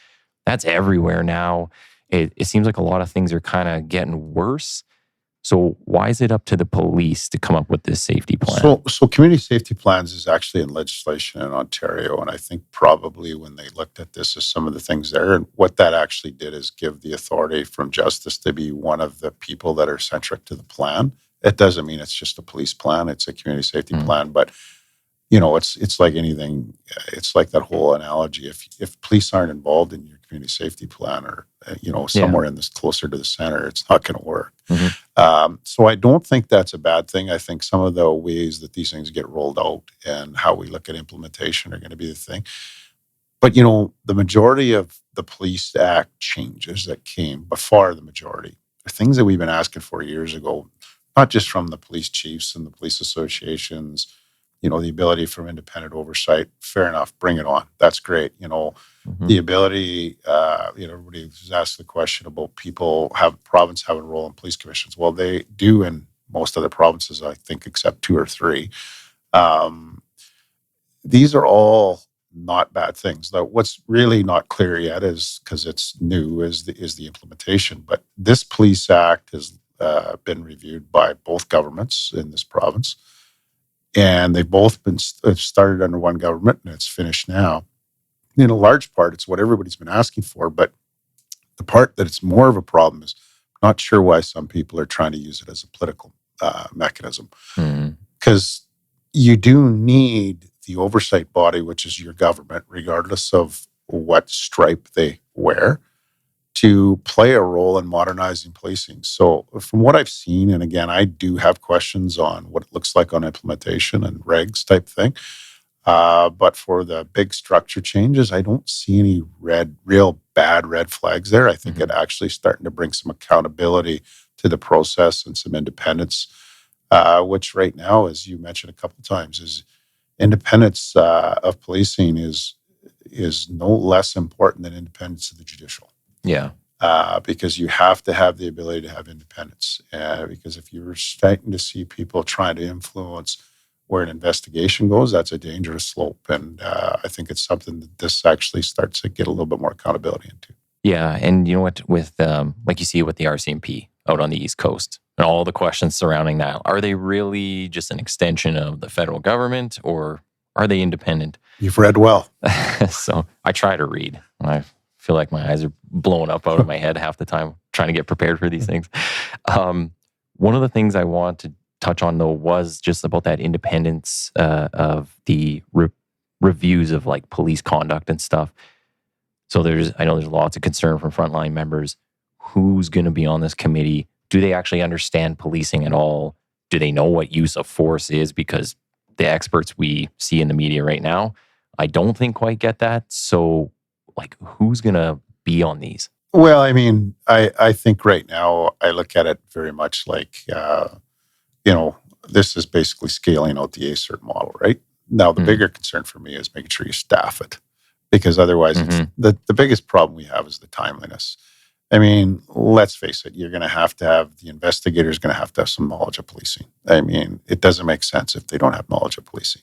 That's everywhere now. It seems like a lot of things are kind of getting worse. So why is it up to the police to come up with this safety plan? So community safety plans is actually in legislation in Ontario. And I think probably when they looked at this as some of the things there, and what that actually did is give the authority from justice to be one of the people that are centric to the plan. It doesn't mean it's just a police plan. It's a community safety plan. But, it's like anything. It's like that whole analogy. If police aren't involved in your community safety plan, or, somewhere in this closer to the center, it's not going to work. So I don't think that's a bad thing. I think some of the ways that these things get rolled out and how we look at implementation are going to be the thing. But, the majority of the Police Act changes that came, by far the majority, are things that we've been asking for years ago, not just from the police chiefs and the police associations, the ability from independent oversight. Fair enough, bring it on. That's great. The ability, everybody was asked the question about province have a role in police commissions. Well, they do in most other provinces, I think, except 2 or 3. These are all not bad things. Now, what's really not clear yet is, because it's new, is the implementation. But this Police Act has been reviewed by both governments in this province, and they've both been started under one government, and it's finished now. In a large part, it's what everybody's been asking for, but the part that it's more of a problem is I'm not sure why some people are trying to use it as a political mechanism. Mhm. Because you do need the oversight body, which is your government, regardless of what stripe they wear, to play a role in modernizing policing. So, from what I've seen, and again, I do have questions on what it looks like on implementation and regs type thing. But for the big structure changes, I don't see any real bad red flags there. I think Mhm. it actually starting to bring some accountability to the process and some independence, which right now, as you mentioned a couple of times, is independence of policing is no less important than independence of the judicial. Yeah. Because you have to have the ability to have independence. Because if you're starting to see people trying to influence where an investigation goes, that's a dangerous slope. And I think it's something that this actually starts to get a little bit more accountability into. Yeah, and you know what? With like you see with the RCMP out on the East Coast, and all the questions surrounding that, are they really just an extension of the federal government, or are they independent? You've read well. So I try to read. I feel like my eyes are blowing up out of my head half the time trying to get prepared for these things. One of the things I want to touch on though was just about that independence of the reviews of like police conduct and stuff. So I know there's lots of concern from frontline members. Who's going to be on this committee? Do they actually understand policing at all? Do they know what use of force is? Because the experts we see in the media right now, I don't think quite get that. So, like, who's going to be on these? Well, I mean, I think right now I look at it very much like, this is basically scaling out the ACERT model, right? Now, the bigger concern for me is making sure you staff it, because otherwise it's, the biggest problem we have is the timeliness. I mean, let's face it, you're going to have the investigator's going to have some knowledge of policing. I mean, it doesn't make sense if they don't have knowledge of policing.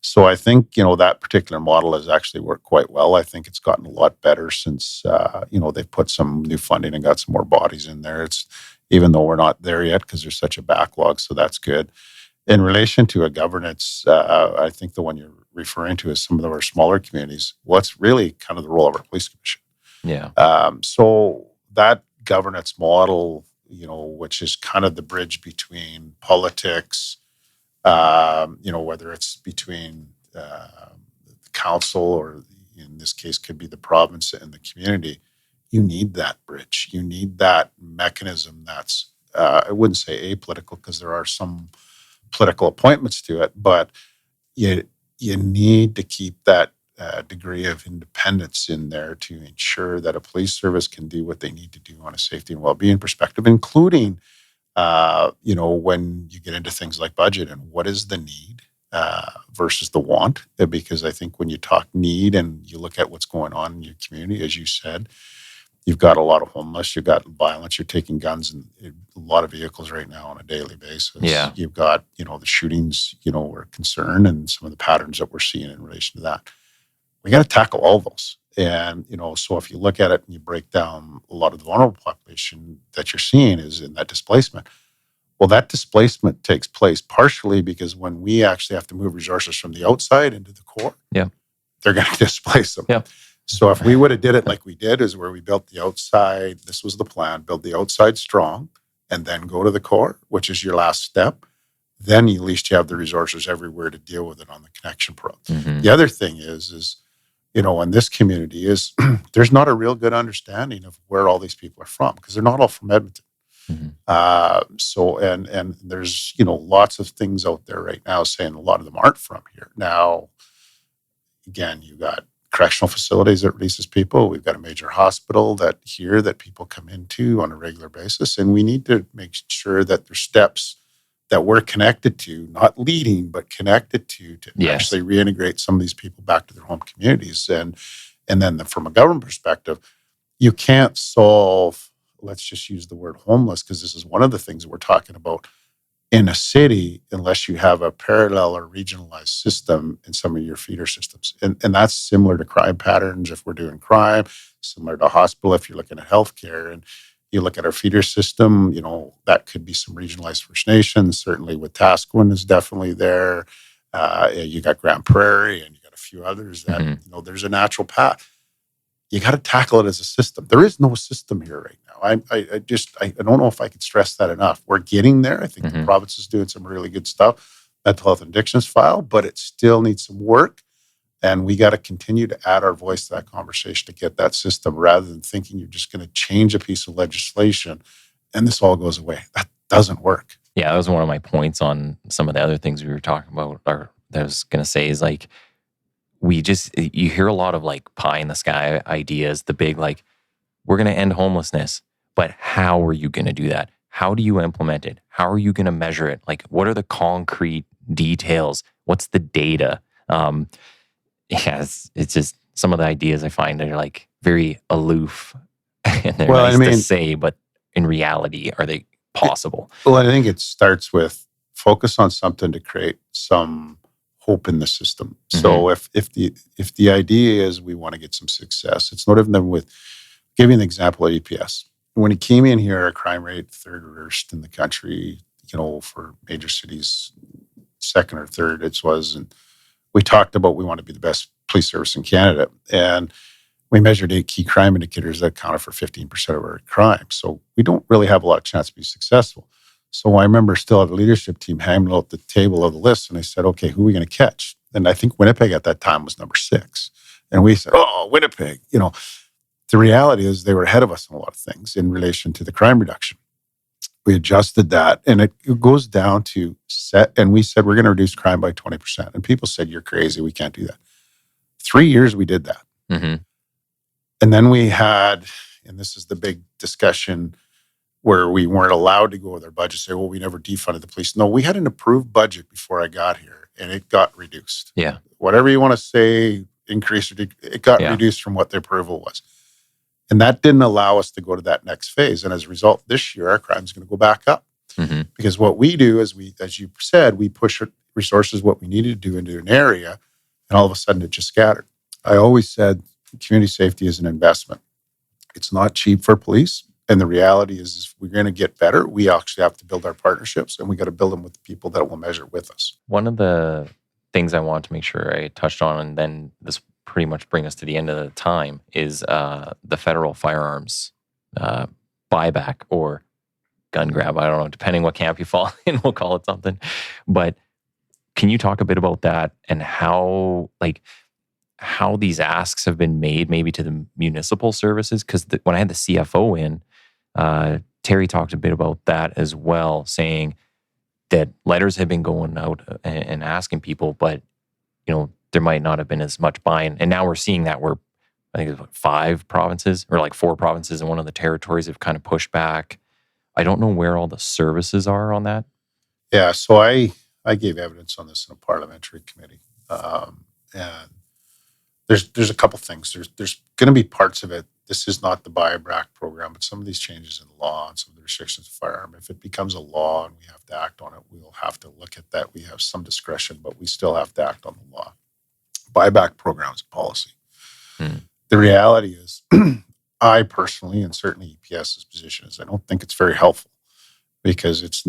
So I think, that particular model has actually worked quite well. I think it's gotten a lot better since, they've put some new funding and got some more bodies in there. It's, even though we're not there yet because there's such a backlog, so that's good. In relation to a governance, I think the one you're referring to is some of our smaller communities. What's really kind of the role of our police commission? Yeah. So that governance model, which is kind of the bridge between politics, whether it's between the council or in this case could be the province and the community, you need that bridge. You need that mechanism that's, I wouldn't say apolitical because there are some political appointments to it, but you need to keep that degree of independence in there to ensure that a police service can do what they need to do on a safety and well-being perspective, including, when you get into things like budget and what is the need versus the want. Because I think when you talk need and you look at what's going on in your community, as you said, you've got a lot of homeless, you've got violence, you're taking guns and a lot of vehicles right now on a daily basis. Yeah. You've got, the shootings, we're concerned and some of the patterns that we're seeing in relation to that. We got to tackle all those. And, so if you look at it and you break down a lot of the vulnerable population that you're seeing is in that displacement. Well, that displacement takes place partially because when we actually have to move resources from the outside into the core, they're going to displace them. Yeah. So if we would have did it like we did, is where we built the outside, this was the plan, build the outside strong, and then go to the core, which is your last step. Then at least you have the resources everywhere to deal with it on the connection front. The other thing is, in this community is there's not a real good understanding of where all these people are from because they're not all from Edmonton. So there's, lots of things out there right now saying a lot of them aren't from here. Now, again, you got correctional facilities that releases people. We've got a major hospital that people come into on a regular basis. And we need to make sure that there's steps that we're connected to, not leading, but connected to actually reintegrate some of these people back to their home communities. And then from a government perspective, you can't solve, let's just use the word homeless, because this is one of the things we're talking about in a city, unless you have a parallel or regionalized system in some of your feeder systems. And that's similar to crime patterns if we're doing crime, similar to hospital if you're looking at healthcare. And you look at our feeder system, that could be some regionalized First Nations, certainly with Tasquin is definitely there. You got Grand Prairie and you got a few others that, there's a natural path. you got to tackle it as a system. There is no system here right now. I don't know if I could stress that enough. We're getting there. I think the province is doing some really good stuff. Mental health and addictions file, but it still needs some work. And we got to continue to add our voice to that conversation to get that system, rather than thinking you're just going to change a piece of legislation and this all goes away. That doesn't work. Yeah, that was one of my points on some of the other things we were talking about, or that I was going to say is like, you hear a lot of like pie in the sky ideas, the big like, we're going to end homelessness, but how are you going to do that? How do you implement it? How are you going to measure it? Like, what are the concrete details? What's the data? It's just some of the ideas I find are like very aloof and they're nice to say, but in reality, are they possible? Well, I think it starts with focus on something to create some hope in the system. So if the idea is we want to get some success, it's no different than with, give you an example at EPS. When he came in here, our crime rate third worst in the country, for major cities, second or third it was. And we talked about we want to be the best police service in Canada. And we measured 8 key crime indicators that accounted for 15% of our crime. So we don't really have a lot of chance to be successful. So I remember still at the leadership team hanging out the table of the list, and I said, okay, who are we going to catch? And I think Winnipeg at that time was number 6. And we said, oh, Winnipeg. The reality is they were ahead of us in a lot of things in relation to the crime reduction. We adjusted that, and it goes down to and we said, we're going to reduce crime by 20%. And people said, you're crazy, we can't do that. 3 years we did that. And then we had, and this is the big discussion, where we weren't allowed to go with our budget, say, well, we never defunded the police. No, we had an approved budget before I got here, and it got reduced. Yeah. Whatever you want to say, increase, it got reduced from what the approval was. And that didn't allow us to go to that next phase. And as a result, this year, our crime is going to go back up. Because what we do is as you said, we push resources, what we needed to do into an area, and all of a sudden it just scattered. I always said community safety is an investment. It's not cheap for police. And the reality is if we're going to get better, we actually have to build our partnerships, and we got to build them with the people that will measure with us. One of the things I want to make sure I touched on, and then this pretty much bring us to the end of the time, is the federal firearms buyback or gun grab. I don't know, depending what camp you fall in, we'll call it something. But can you talk a bit about that and how these asks have been made maybe to the municipal services? Because when I had the CFO in, Terry talked a bit about that as well, saying that letters have been going out and asking people, but there might not have been as much buy-in. And now we're seeing that where I think it's 5 provinces or like 4 provinces in one of the territories have kind of pushed back. I don't know where all the services are on that. Yeah, so I gave evidence on this in a parliamentary committee. And there's a couple things. There's going to be parts of it. This is not the buyback program, but some of these changes in the law and some of the restrictions of firearm, if it becomes a law and we have to act on it, we'll have to look at that. We have some discretion, but we still have to act on the law. Buyback program is a policy. The reality is, I personally, and certainly EPS's position is, I don't think it's very helpful, because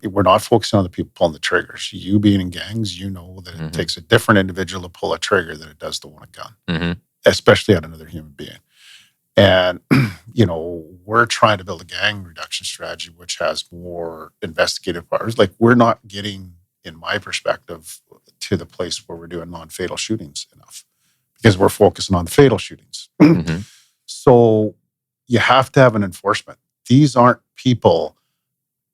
we're not focusing on the people pulling the triggers. You being in gangs, that it takes a different individual to pull a trigger than it does to want a gun, especially on another human being. And, we're trying to build a gang reduction strategy, which has more investigative powers. Like, we're not getting, in my perspective, to the place where we're doing non-fatal shootings enough, because we're focusing on the fatal shootings. So you have to have an enforcement. These aren't people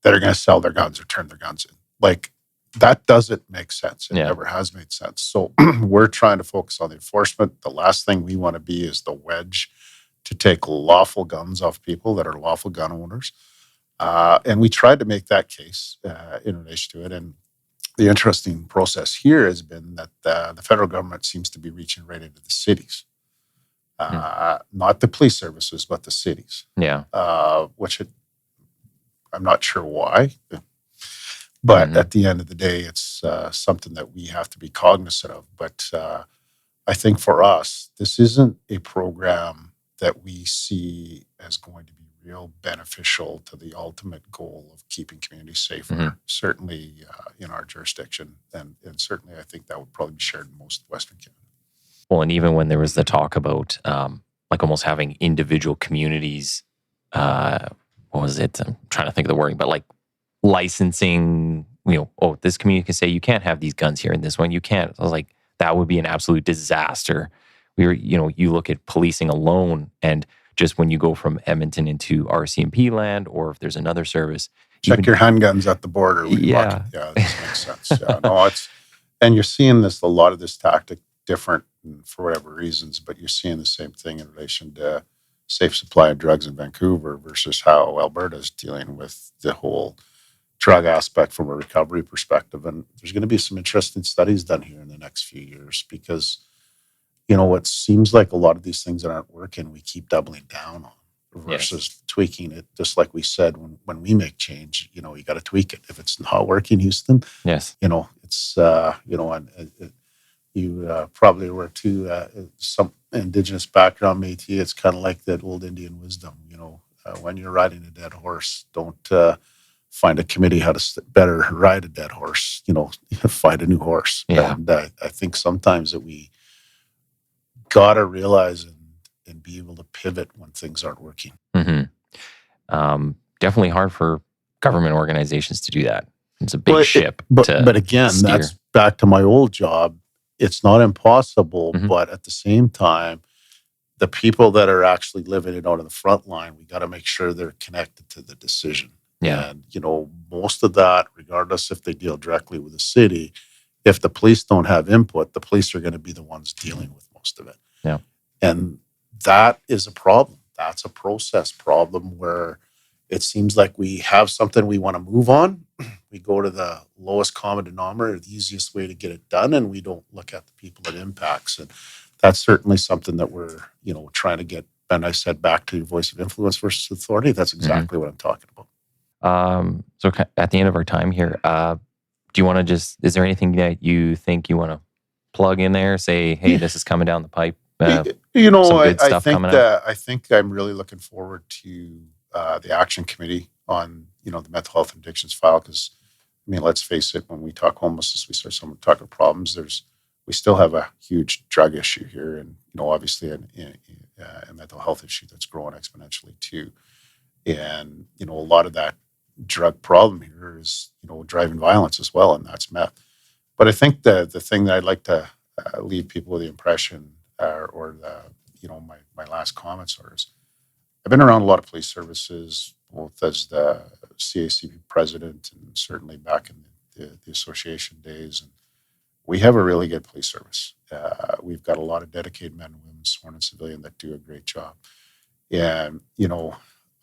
that are going to sell their guns or turn their guns in. Like, that doesn't make sense. It never has made sense. So we're trying to focus on the enforcement. The last thing we want to be is the wedge to take lawful guns off people that are lawful gun owners. And we tried to make that case in relation to it. And the interesting process here has been that the federal government seems to be reaching right into the cities. Not the police services, but the cities. Yeah. I'm not sure why. But at the end of the day, it's something that we have to be cognizant of. But I think for us, this isn't a program that we see as going to be real beneficial to the ultimate goal of keeping communities safer, certainly in our jurisdiction. And certainly I think that would probably be shared in most Western Canada. Well, and even when there was the talk about like almost having individual communities. What was it? I'm trying to think of the wording, but like licensing. This community can say you can't have these guns here, and this one you can't. I was like, that would be an absolute disaster. You look at policing alone, and just when you go from Edmonton into RCMP land, or if there's another service, check your handguns at the border. Yeah, this makes sense. Yeah, no, and you're seeing a lot of this tactic different for whatever reasons, but you're seeing the same thing in relation to safe supply of drugs in Vancouver versus how Alberta is dealing with the whole drug aspect from a recovery perspective. And there's going to be some interesting studies done here in the next few years because, it seems like a lot of these things that aren't working, we keep doubling down on versus tweaking it. Just like we said, when we make change, you got to tweak it. If it's not working, Houston, yes, it's, you probably were too, some Indigenous background Métis. It's kind of like that old Indian wisdom, when you're riding a dead horse, don't find a committee how to better ride a dead horse, find a new horse. Yeah. And I think sometimes that we got to realize and be able to pivot when things aren't working. Mm-hmm. Definitely hard for government organizations to do that. It's a big ship. But again, steer. That's back to my old job. It's not impossible, Mm-hmm. but at the same time, the people that are actually living it out on the front line, we got to make sure they're connected to the decision. Yeah. And, most of that, regardless if they deal directly with the city, if the police don't have input, the police are going to be the ones dealing with most of it. Yeah. And that is a problem. That's a process problem where it seems like we have something we want to move on. We go to the lowest common denominator, the easiest way to get it done, and we don't look at the people it impacts. And that's certainly something that we're, trying to get. And I said back to voice of influence versus authority. That's exactly what I'm talking about. So at the end of our time here, do you want to is there anything that you think you want to plug in there? Say, hey, this is coming down the pipe. I think I'm really looking forward to the action committee on, the mental health and addictions file. Because, let's face it, when we talk homelessness, we start talking problems. We still have a huge drug issue here, and obviously a mental health issue that's growing exponentially too. And a lot of that drug problem here is driving violence as well, and that's meth. But I think the thing that I'd like to leave people with the impression, my last comments are, is I've been around a lot of police services, both as the CACP president and certainly back in the association days, and we have a really good police service. We've got a lot of dedicated men and women, sworn and civilian, that do a great job. And,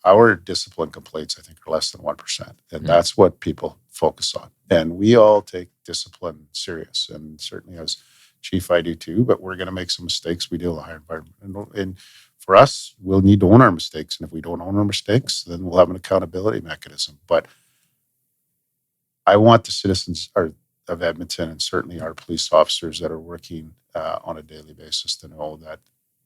our discipline complaints, I think, are less than 1%. And that's what people focus on. And we all take discipline serious. And certainly as chief, I do too, but we're going to make some mistakes. We deal with a higher environment. And for us, we'll need to own our mistakes. And if we don't own our mistakes, then we'll have an accountability mechanism. But I want the citizens of Edmonton, and certainly our police officers that are working on a daily basis, to know that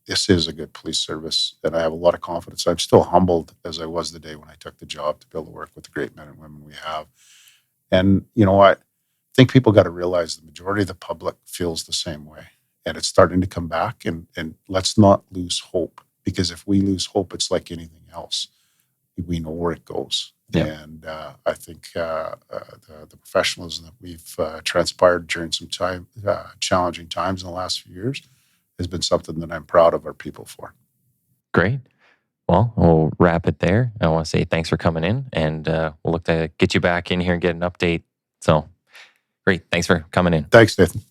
this is a good police service, and I have a lot of confidence. I'm still humbled as I was the day when I took the job to be able to work with the great men and women we have. And, I think people got to realize the majority of the public feels the same way, and it's starting to come back, and let's not lose hope, because if we lose hope, it's like anything else. We know where it goes. Yeah. And I think the professionalism that we've transpired during some challenging times in the last few years has been something that I'm proud of our people for. Great. Well, we'll wrap it there. I want to say thanks for coming in, and we'll look to get you back in here and get an update. So, great. Thanks for coming in. Thanks, Nathan.